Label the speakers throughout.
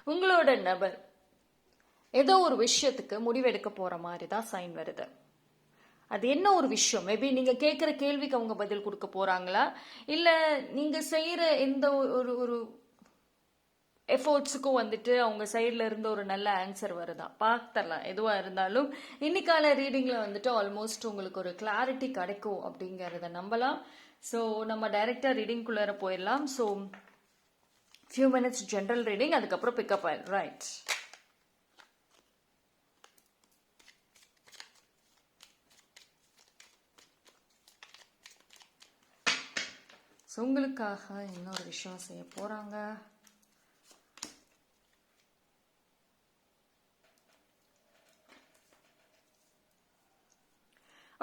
Speaker 1: உங்களோட நபர் ஏதோ ஒரு விஷயத்துக்கு முடிவெடுக்க போற மாதிரி தான் சைன் வருது. அது என்ன ஒரு விஷயம்? மேபி நீங்க கேட்குற கேள்விக்கு அவங்க பதில் கொடுக்க போறாங்களா, இல்ல நீங்க செய்யற எந்த ஒரு ஒரு எஃபோர்ட்ஸுக்கும் வந்துட்டு அவங்க சைட்ல இருந்து ஒரு நல்ல ஆன்சர் வருதா பார்த்துடலாம். எதுவா இருந்தாலும் இன்னைக்கான ரீடிங்ல வந்துட்டு ஆல்மோஸ்ட் உங்களுக்கு ஒரு கிளாரிட்டி கிடைக்கும் அப்படிங்கறத நம்பலாம். ஸோ நம்ம டைரக்டா ரீடிங்குள்ளார போயிடலாம். So few minutes general reading, அதுக்கப்புறம் பிக்கப் ஆயிடும். ரைட். ஸோ உங்களுக்காக இன்னொரு விஷயம் செய்ய போறாங்க.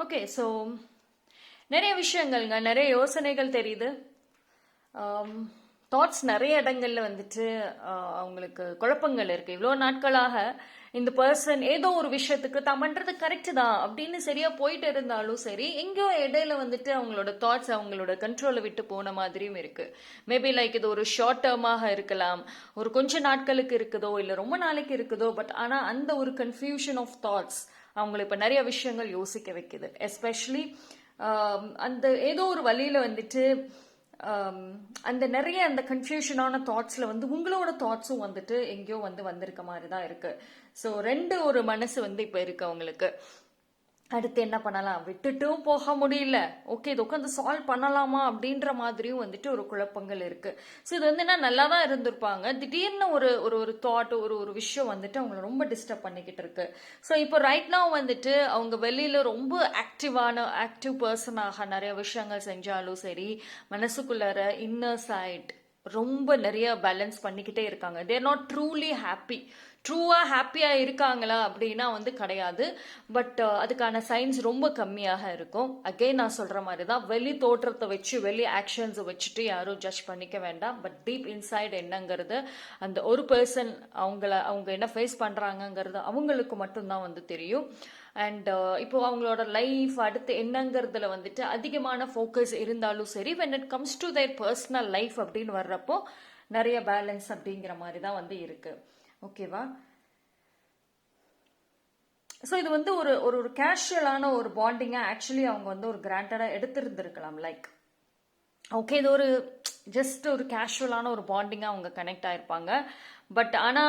Speaker 1: ஓகே. ஸோ நிறைய விஷயங்கள்ங்க, நிறைய யோசனைகள் தெரியுது. தாட்ஸ் நிறைய இடங்கள்ல வந்துட்டு அவங்களுக்கு குழப்பங்கள் இருக்கு. இவ்வளோ நாட்களாக இந்த பர்சன் ஏதோ ஒரு விஷயத்துக்கு தான் பண்றது கரெக்ட் தான் அப்படின்னு சரியா போயிட்டு இருந்தாலும் சரி, எங்கேயோ இடையில வந்துட்டு அவங்களோட தாட்ஸ் அவங்களோட கண்ட்ரோலை விட்டு போன மாதிரியும் இருக்கு. மேபி லைக் இது ஒரு ஷார்ட் டேர்மாக இருக்கலாம், ஒரு கொஞ்ச நாட்களுக்கு இருக்குதோ இல்லை ரொம்ப நாளைக்கு இருக்குதோ. பட் ஆனால் அந்த ஒரு கன்ஃபியூஷன் ஆஃப் தாட்ஸ் அவங்களை இப்போ நிறைய விஷயங்கள் யோசிக்க வைக்குது. எஸ்பெஷலி அந்த ஏதோ ஒரு வழியில வந்துட்டு அந்த நிறைய அந்த கன்ஃபியூஷனான தாட்ஸ்ல வந்து உங்களோட தாட்ஸும் வந்துட்டு எங்கேயோ வந்திருக்க மாதிரி தான் இருக்கு. ஸோ ரெண்டு ஒரு மனசு இப்போ இருக்கு அவங்களுக்கு. அடுத்து என்ன பண்ணலாம், விட்டுட்டும் போக முடியல, ஓகே இது உட்காந்து சால்வ் பண்ணலாமா அப்படின்ற மாதிரியும் வந்துட்டு ஒரு குழப்பங்கள் இருக்கு. ஸோ இது என்ன நல்லா தான் இருந்திருப்பாங்க, திடீர்னு ஒரு ஒரு ஒரு தாட் ஒரு விஷயம் வந்துட்டு அவங்கள ரொம்ப டிஸ்டர்ப் பண்ணிக்கிட்டு இருக்கு. ஸோ இப்போ ரைட் நவ் வந்துட்டு அவங்க வெளியில ரொம்ப ஆக்டிவ் பர்சனாக நிறைய விஷயங்கள் செஞ்சாலும் சரி, மனசுக்குள்ளார இன்னர் சைட் ரொம்ப நிறைய பேலன்ஸ் பண்ணிக்கிட்டே இருக்காங்க. They're not truly happy. ட்ரூவா ஹாப்பியா இருக்காங்களா அப்படின்னா கிடையாது. பட் அதுக்கான சைன்ஸ் ரொம்ப கம்மியாக இருக்கும். அகெயின் நான் சொல்ற மாதிரி தான், வெளி தோற்றத்தை வச்சு வெளி ஆக்ஷன்ஸை வச்சுட்டு யாரும் ஜட்ஜ் பண்ணிக்க வேண்டாம். பட் டீப் இன்சைட் என்னங்கிறது அந்த ஒரு பர்சன் அவங்க என்ன ஃபேஸ் பண்றாங்கிறது அவங்களுக்கு மட்டும்தான் தெரியும். அண்ட் இப்போ அவங்களோட லைஃப் அடுத்து என்னங்கிறதுல வந்துட்டு அதிகமான ஃபோக்கஸ் இருந்தாலும் சரி, when it comes to their personal life அப்படின்னு வர்றப்போ நிறைய பேலன்ஸ் அப்படிங்கிற மாதிரி தான் இருக்கு. ஓகேவா? ஸோ இது ஒரு ஒரு கேஷுவலான ஒரு பாண்டிங்கா ஆக்சுவலி அவங்க ஒரு கிராண்டடா எடுத்திருந்திருக்கலாம். லைக் ஓகே இது ஒரு ஜஸ்ட் ஒரு கேஷுவலான ஒரு பாண்டிங்கா அவங்க கனெக்ட் ஆயிருப்பாங்க. பட் ஆனா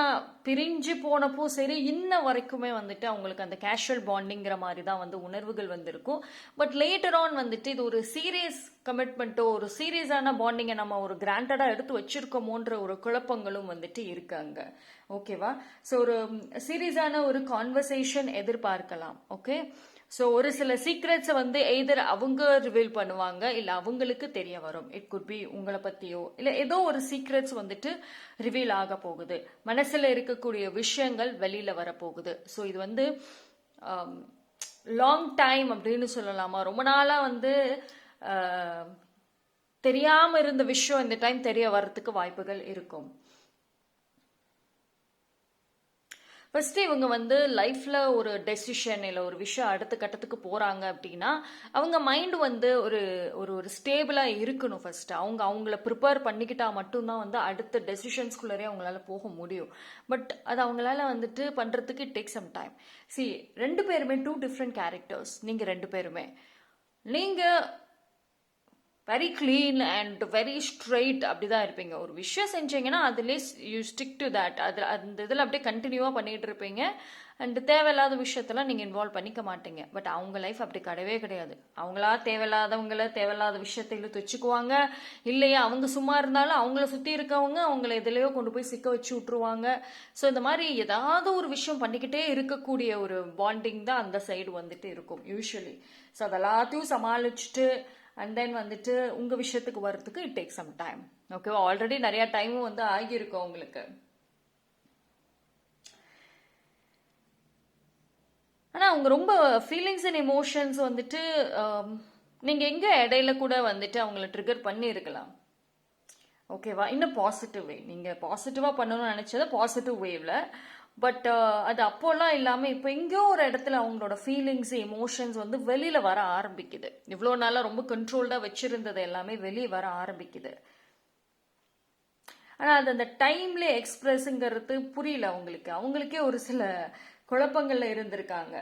Speaker 1: பிரிஞ்சு போனப்போ சரி, இன்ன வரைக்குமே அவங்களுக்கு அந்த கேஷுவல் பாண்டிங்கிற மாதிரி தான் உணர்வுகள் வந்திருக்கும். பட் லேட்டர் ஆன் இது ஒரு சீரியஸ் கமிட்மெண்ட்டோ ஒரு சீரியஸான பாண்டிங்கை நம்ம ஒரு கிராண்டடா எடுத்து வச்சிருக்கோமோன்ற ஒரு குழப்பங்களும் இருக்காங்க. ஓகேவா? ஸோ ஒரு சீரியஸான ஒரு கான்வர்சேஷன் எதிர்பார்க்கலாம். ஓகே. ஸோ ஒரு சில சீக்ரெட்ஸை எய்தர் அவங்க ரிவீல் பண்ணுவாங்க, இல்லை அவங்களுக்கு தெரிய வரும். இட் குட் பி உங்களை பற்றியோ இல்லை ஏதோ ஒரு சீக்ரெட்ஸ் ரிவீல் ஆக போகுது. மனசில் இருக்கக்கூடிய விஷயங்கள் வெளியில வரப்போகுது. ஸோ இது லாங் டைம் அப்படின்னு சொல்லலாமா, ரொம்ப நாளாக தெரியாம இருந்த விஷயம் இந்த டைம் தெரிய வர்றதுக்கு வாய்ப்புகள் இருக்கும். ஃபர்ஸ்ட் இவங்க லைஃப்ல ஒரு டெசிஷன் இல்லை ஒரு விஷயம் அடுத்த கட்டத்துக்கு போறாங்க அப்படின்னா அவங்க மைண்ட் ஒரு ஒரு ஒரு ஸ்டேபிளா இருக்கணும். ஃபர்ஸ்ட் அவங்கள ப்ரிப்பேர் பண்ணிக்கிட்டா மட்டும்தான் அடுத்த டெசிஷன்ஸ்குள்ளரே அவங்களால போக முடியும். பட் அது அவங்களால பண்றதுக்கு இட் டேக் சம் டைம். ரெண்டு பேருமே டூ டிஃப்ரெண்ட் கேரக்டர்ஸ். நீங்க ரெண்டு பேருமே நீங்க very clean and very straight அப்படிதான் இருப்பீங்க. ஒரு விஷயம் செஞ்சீங்கன்னா அதுலேயே யூ ஸ்டிக் டு தேட். அந்த இதில் அப்படியே கண்டினியூவாக பண்ணிட்டு இருப்பீங்க. அண்ட் தேவையில்லாத விஷயத்தெல்லாம் நீங்கள் இன்வால்வ் பண்ணிக்க மாட்டீங்க. பட் அவங்க லைஃப் அப்படி கிடையவே கிடையாது. அவங்களா தேவையில்லாத விஷயத்தை இழுத்து வச்சுக்குவாங்க. இல்லையா அவங்க சும்மா இருந்தாலும் அவங்கள சுற்றி இருக்கவங்க அவங்கள எதுலையோ கொண்டு போய் சிக்க வச்சு விட்டுருவாங்க. ஸோ இந்த மாதிரி ஏதாவது ஒரு விஷயம் பண்ணிக்கிட்டே இருக்கக்கூடிய ஒரு பாண்டிங் தான் அந்த சைடு இருக்கும் யூஸ்வலி. ஸோ அதெல்லாத்தையும் சமாளிச்சுட்டு அண்ட் தென் உங்க விஷயத்துக்கு வர்றதுக்கு இட் டேக் சம் டைம். ஓகேவா? ஆல்ரெடி நிறைய டைமும் ஆகியிருக்கும் உங்களுக்கு. ஆனா அவங்க ரொம்ப ஃபீலிங்ஸ் அண்ட் எமோஷன்ஸ் நீங்க எங்க இடையில கூட அவங்கள ட்ரிகர் பண்ணி இருக்கலாம். ஓகேவா? இன்னும் பாசிட்டிவ் வே, நீங்க பாசிட்டிவா பண்ணணும்னு நினைச்சது பாசிட்டிவ் வேவ்ல. பட் அது அப்போல்லாம் இல்லாமல் இப்போ எங்கேயோ ஒரு இடத்துல அவங்களோட ஃபீலிங்ஸ் எமோஷன்ஸ் வெளியில வர ஆரம்பிக்குது. இவ்வளோ நாளாக ரொம்ப கண்ட்ரோல்டாக வச்சிருந்தது எல்லாமே வெளியே வர ஆரம்பிக்குது. ஆனால் அது அந்த டைம்ல எக்ஸ்பிரஸ்ங்கிறது புரியல அவங்களுக்கே ஒரு சில குழப்பங்கள்ல இருந்திருக்காங்க.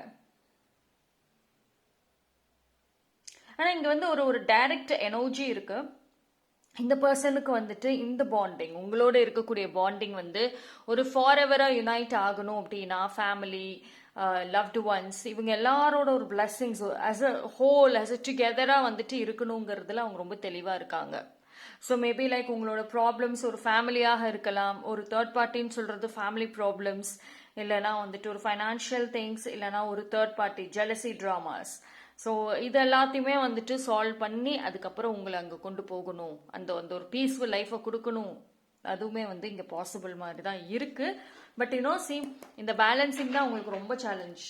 Speaker 1: ஆனால் இங்கே வந்து ஒரு டைரக்ட் எனர்ஜி இருக்கு. இந்த பர்சனுக்கு வந்துட்டு இந்த பாண்டிங், உங்களோட இருக்கக்கூடிய பாண்டிங் வந்து ஒரு ஃபாரெவரா யுனைட் ஆகணும் அப்படின்னா ஃபேமிலி, லவ்டு ஒன்ஸ், இவங்க எல்லாரோட ஒரு blessings as a whole, as a டுகெதராக வந்துட்டு இருக்கணுங்கிறதுல அவங்க ரொம்ப தெளிவாக இருக்காங்க. ஸோ மேபி லைக் உங்களோட ப்ராப்ளம்ஸ் ஒரு ஃபேமிலியாக இருக்கலாம், ஒரு தேர்ட் பார்ட்டின்னு சொல்கிறது ஃபேமிலி ப்ராப்ளம்ஸ், இல்லைனா வந்துட்டு ஒரு ஃபைனான்ஷியல் திங்ஸ், இல்லைனா ஒரு third party jealousy dramas. So இது எல்லாத்தையுமே வந்துட்டு சால்வ் பண்ணி அதுக்கப்புறம் உங்களை அங்கே கொண்டு போகணும், அந்த அந்த ஒரு பீஸ்ஃபுல் லைஃப்பை கொடுக்கணும். அதுவுமே வந்து இங்கே பாசிபிள் மாதிரி தான் இருக்கு. பட் சி இந்த பேலன்சிங் தான் உங்களுக்கு ரொம்ப சேலஞ்ச்.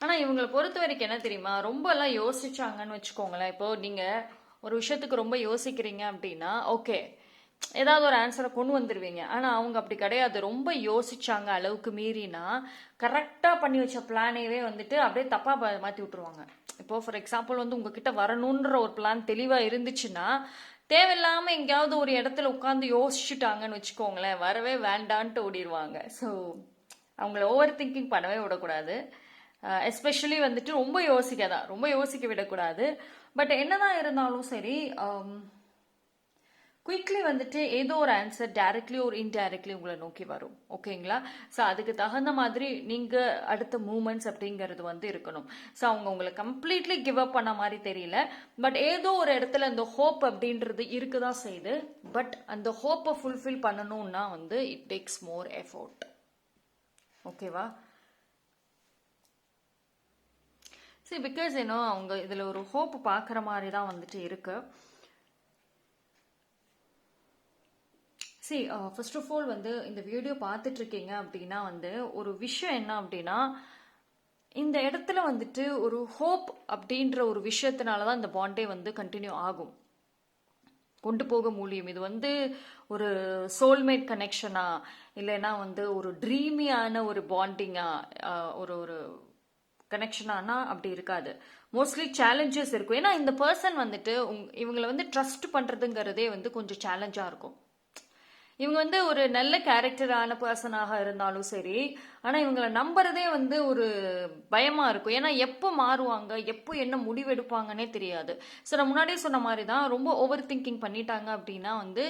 Speaker 1: ஆனால் இவங்களை பொறுத்த வரைக்கும் என்ன தெரியுமா, ரொம்ப எல்லாம் யோசிச்சாங்கன்னு வச்சுக்கோங்களேன். இப்போ நீங்கள் ஒரு விஷயத்துக்கு ரொம்ப யோசிக்கிறீங்க அப்படின்னா ஓகே, ஏதாவது ஒரு ஆன்சரை கொண்டு வந்துடுவீங்க. ஆனால் அவங்க அப்படி கிடையாது. ரொம்ப யோசிச்சாங்க அளவுக்கு மீறினா கரெக்டாக பண்ணி வச்ச பிளானேவே வந்துட்டு அப்படியே தப்பாக மாற்றி விட்டுருவாங்க. இப்போ ஃபார் எக்ஸாம்பிள் வந்து உங்ககிட்ட வரணுன்ற ஒரு பிளான் தெளிவாக இருந்துச்சுன்னா தேவையில்லாமல் எங்கேயாவது ஒரு இடத்துல உட்காந்து யோசிச்சுட்டாங்கன்னு வச்சுக்கோங்களேன், வரவே வேண்டான்ட்டு ஓடிடுவாங்க. ஸோ அவங்கள ஓவர் திங்கிங் பண்ணவே விடக்கூடாது. எஸ்பெஷலி வந்துட்டு ரொம்ப யோசிக்க விடக்கூடாது. பட் என்னதான் இருந்தாலும் சரி, குயிக்லி வந்துட்டு ஏதோ ஒரு ஆன்சர் டைரக்ட்லி ஒரு இன்டைரக்ட்லி உங்களை நோக்கி வரும். ஓகேங்களா? ஸோ அதுக்கு தகுந்த மாதிரி நீங்கள் அடுத்த மூமெண்ட்ஸ் அப்படிங்கிறது வந்து இருக்கணும். ஸோ அவங்க உங்களை கம்ப்ளீட்லி கிவ் அப் பண்ண மாதிரி தெரியல. பட் ஏதோ ஒரு இடத்துல அந்த ஹோப் அப்படின்றது இருக்குதான் செய்யுது. பட் அந்த ஹோப்பை ஃபுல்ஃபில் பண்ணணும்னா வந்து இட் டேக்ஸ் மோர் எஃபோர்ட். ஓகேவா? சரி, பிகாஸ் அவங்க இதில் ஒரு ஹோப் பார்க்குற மாதிரி தான் வந்துட்டு இருக்கு. சரி, ஃபர்ஸ்ட் ஆஃப் ஆல் வந்து இந்த வீடியோ பார்த்துட்டு இருக்கீங்க அப்படின்னா வந்து ஒரு விஷயம் என்ன அப்படின்னா, இந்த இடத்துல வந்துட்டு ஒரு ஹோப் அப்படின்ற ஒரு விஷயத்தினால தான் இந்த பாண்டே வந்து கண்டினியூ ஆகும், கொண்டு போக முடியும். இது வந்து ஒரு சோல்மேட் கனெக்ஷனா, இல்லைன்னா வந்து ஒரு ட்ரீமியான ஒரு பாண்டிங்கா, ஒரு ஒரு கனெக்ஷனானா அப்படி இருக்காது. மோஸ்ட்லி சேலஞ்சஸ் இருக்கும். ஏன்னா இந்த பர்சன் வந்துட்டு இவங்களை வந்து ட்ரஸ்ட் பண்ணுறதுங்கிறதே வந்து கொஞ்சம் சேலஞ்சாக இருக்கும். இவங்க வந்து ஒரு நல்ல கேரக்டரான பர்சனாக இருந்தாலும் சரி, ஆனால் இவங்களை நம்புறதே வந்து ஒரு பயமாக இருக்கும். ஏன்னா எப்போ மாறுவாங்க, எப்போ என்ன முடிவெடுப்பாங்கன்னே தெரியாது. ஸோ நான் முன்னாடியே சொன்ன மாதிரி தான், ரொம்ப ஓவர் திங்கிங் பண்ணிட்டாங்க அப்படின்னா வந்து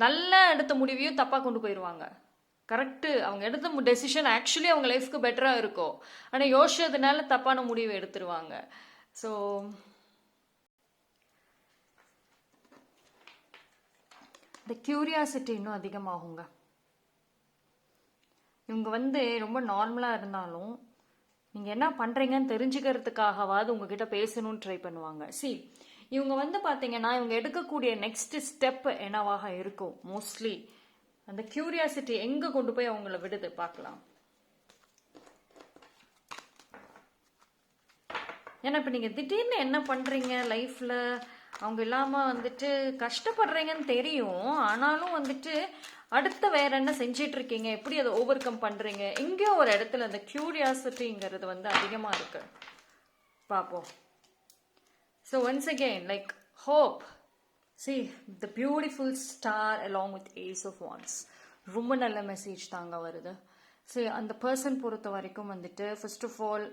Speaker 1: நல்ல எடுத்த முடிவையும் தப்பாக கொண்டு போயிடுவாங்க. கரெக்டு, அவங்க எடுத்த டெசிஷன் ஆக்சுவலி அவங்க லைஃப்க்கு பெட்டராக இருக்கும், ஆனால் யோசிச்சதுனால தப்பான முடிவு எடுத்துருவாங்க. ஸோ இந்த கியூரியாசிட்டி இன்னும் அதிகமாகுங்க. இவங்க வந்து ரொம்ப நார்மலாக இருந்தாலும் நீங்கள் என்ன பண்ணுறீங்கன்னு தெரிஞ்சுக்கிறதுக்காகவாது உங்ககிட்ட பேசணும்னு ட்ரை பண்ணுவாங்க. இவங்க வந்து பார்த்தீங்கன்னா இவங்க எடுக்கக்கூடிய நெக்ஸ்ட் ஸ்டெப் என்னவாக இருக்கும், மோஸ்ட்லி அந்த கியூரியாசிட்டி எங்கே கொண்டு போய் அவங்கள விடுது பார்க்கலாம். ஏன்னா இப்போ நீங்கள் திடீர்னு என்ன பண்ணுறீங்க லைஃப்பில், அவங்க இல்லாமல் வந்துட்டு கஷ்டப்படுறீங்கன்னு தெரியும், ஆனாலும் வந்துட்டு அடுத்த வேற என்ன செஞ்சிட்டு இருக்கீங்க, எப்படி அதை ஓவர் கம் பண்ணுறீங்க, எங்கேயோ ஒரு இடத்துல அந்த கியூரியாசிட்டிங்கிறது வந்து அதிகமாக இருக்கு. பார்ப்போம். So once again like hope. See, the beautiful star along with Ace of Wands. ரொம்ப நல்ல மெசேஜ் தாங்க வருது. சரி, அந்த பர்சன் பொறுத்த வரைக்கும் வந்துட்டு first of all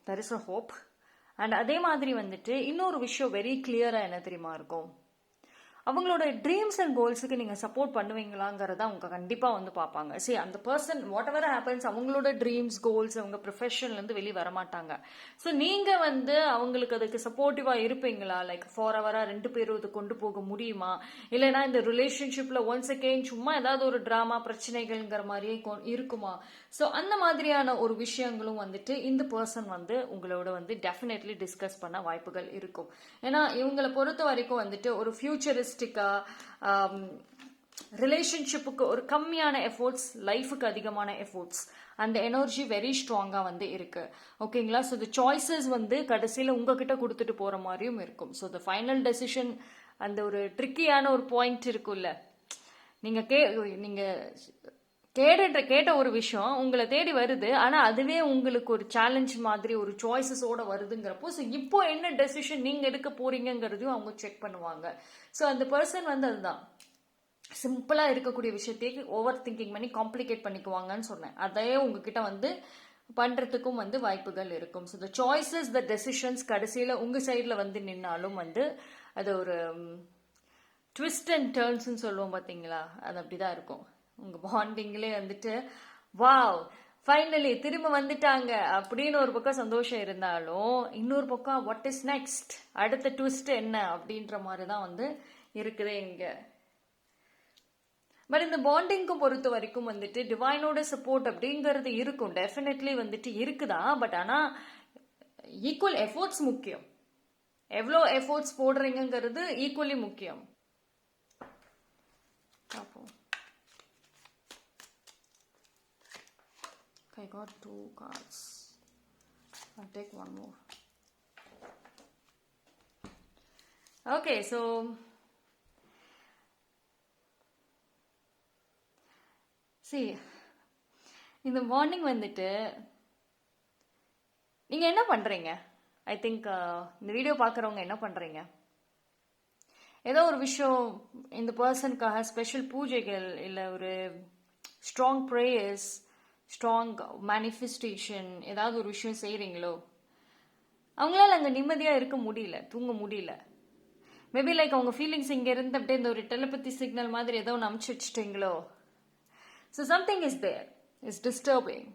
Speaker 1: there is a hope. And அதே மாதிரி வந்துட்டு இன்னொரு விஷயம் வெரி கிளியராக என்ன தெரியுமா இருக்கும், அவங்களோட ட்ரீம்ஸ் அண்ட் கோல்ஸுக்கு நீங்கள் சப்போர்ட் பண்ணுவீங்களாங்கிறத அவங்க கண்டிப்பாக வந்து பார்ப்பாங்க. சரி, அந்த பர்சன் வாட் எவர் ஹேப்பன்ஸ் அவங்களோட ட்ரீம்ஸ் கோல்ஸ் அவங்க ப்ரொஃபஷன்லேருந்து வெளியே வரமாட்டாங்க. ஸோ நீங்கள் வந்து அவங்களுக்கு அதுக்கு சப்போர்ட்டிவாக இருப்பீங்களா, லைக் ஃபார் ஹவராக 2 பேரும் இது கொண்டு போக முடியுமா, இல்லைனா இந்த ரிலேஷன்ஷிப்பில் ஒன்ஸ் அகெயின் சும்மா ஏதாவது ஒரு ட்ராமா பிரச்சனைகள்ங்கிற மாதிரியே இருக்குமா. ஸோ அந்த மாதிரியான ஒரு விஷயங்களும் வந்துட்டு இந்த பர்சன் வந்து உங்களோட வந்து டெஃபினெட்லி டிஸ்கஸ் பண்ண வாய்ப்புகள் இருக்கும். ஏன்னா இவங்களை பொறுத்த வரைக்கும் வந்துட்டு ஒரு ஃபியூச்சரிஸ்டிக்கா ரிலேஷன்ஷிப்புக்கு ஒரு கம்மியான எஃபோர்ட்ஸ், லைஃபுக்கு அதிகமான எஃபோர்ட்ஸ். அந்த எனர்ஜி வெரி ஸ்ட்ராங்கா வந்து இருக்கு. ஓகேங்களா? ஸோ த சாய்ஸஸ் வந்து கடைசியில் உங்ககிட்ட கொடுத்துட்டு போற மாதிரியும் இருக்கும். ஸோ த ஃபைனல் டெசிஷன், அந்த ஒரு ட்ரிக்கியான ஒரு பாயிண்ட் இருக்குல்ல, நீங்க கேட்ட ஒரு விஷயம் உங்களை தேடி வருது, ஆனா அதுவே உங்களுக்கு ஒரு சேலஞ்ச் மாதிரி ஒரு சாய்ஸஸோட வருதுங்கிறப்போ, ஸோ இப்போ என்ன டெசிஷன் நீங்க எடுக்க போறீங்கிறதையும் அவங்க செக் பண்ணுவாங்க. ஸோ அந்த பர்சன் வந்து அதுதான் சிம்பிளா இருக்கக்கூடிய விஷயத்தையே ஓவர் திங்கிங் பண்ணி காம்ப்ளிகேட் பண்ணிக்குவாங்கன்னு சொன்னேன். அதையே உங்ககிட்ட வந்து பண்றதுக்கும் வந்து வாய்ப்புகள் இருக்கும். So the choices, the decisions கடைசியில் உங்க சைடில் வந்து நின்னாலும் வந்து அது ஒரு ட்விஸ்ட் அண்ட் டேர்ன்ஸ்ன்னு சொல்லுவோம் பார்த்தீங்களா, அது அப்படிதான் இருக்கும். உங்க பாண்டிங்லேயே வந்துட்டு வாவ் ஃபைனலி திரும்ப வந்துட்டாங்க அப்படின்னு ஒரு பக்கம் சந்தோஷம் இருந்தாலும், இன்னொரு பக்கம் வாட் இஸ் நெக்ஸ்ட், அடுத்த ட்விஸ்ட் என்ன அப்படின்ற மாதிரி தான் வந்து இருக்குது இங்க. பட் இந்த பாண்டிங்க்கு பொறுத்த வரைக்கும் வந்துட்டு டிவைனோட சப்போர்ட் அப்படிங்கிறது இருக்கும், டெஃபினெட்லி வந்துட்டு இருக்குதான். பட் ஆனால் ஈக்குவல் எஃபோர்ட்ஸ் முக்கியம். எவ்வளோ எஃபோர்ட்ஸ் போடுறீங்கிறது ஈக்குவலி முக்கியம். பார்ப்போம். I got 2 cards. I'll take one more. Okay, so see, இந்த மார்னிங் வந்துட்டு நீங்க என்ன பண்றீங்க? ஐ திங்க் இந்த வீடியோ பார்க்குறவங்க என்ன பண்றீங்க? ஏதோ ஒரு விஷயம் இந்த பர்சனுக்காக ஸ்பெஷல் பூஜைகள், இல்லை ஒரு ஸ்ட்ராங் ப்ரேயர்ஸ், ஸ்ட்ராங் மேனிஃபெஸ்டேஷன், ஏதாவது ஒரு விஷயம் செய்கிறீங்களோ? அவங்களால அங்கே நிம்மதியாக இருக்க முடியல, தூங்க முடியல. மேபி லைக் அவங்க ஃபீலிங்ஸ் இங்கே இருந்து அப்படியே இந்த ஒரு டெலிபதி சிக்னல் மாதிரி ஏதோ ஒன்று அமுச்சு வச்சுட்டீங்களோ? So something is there, is disturbing.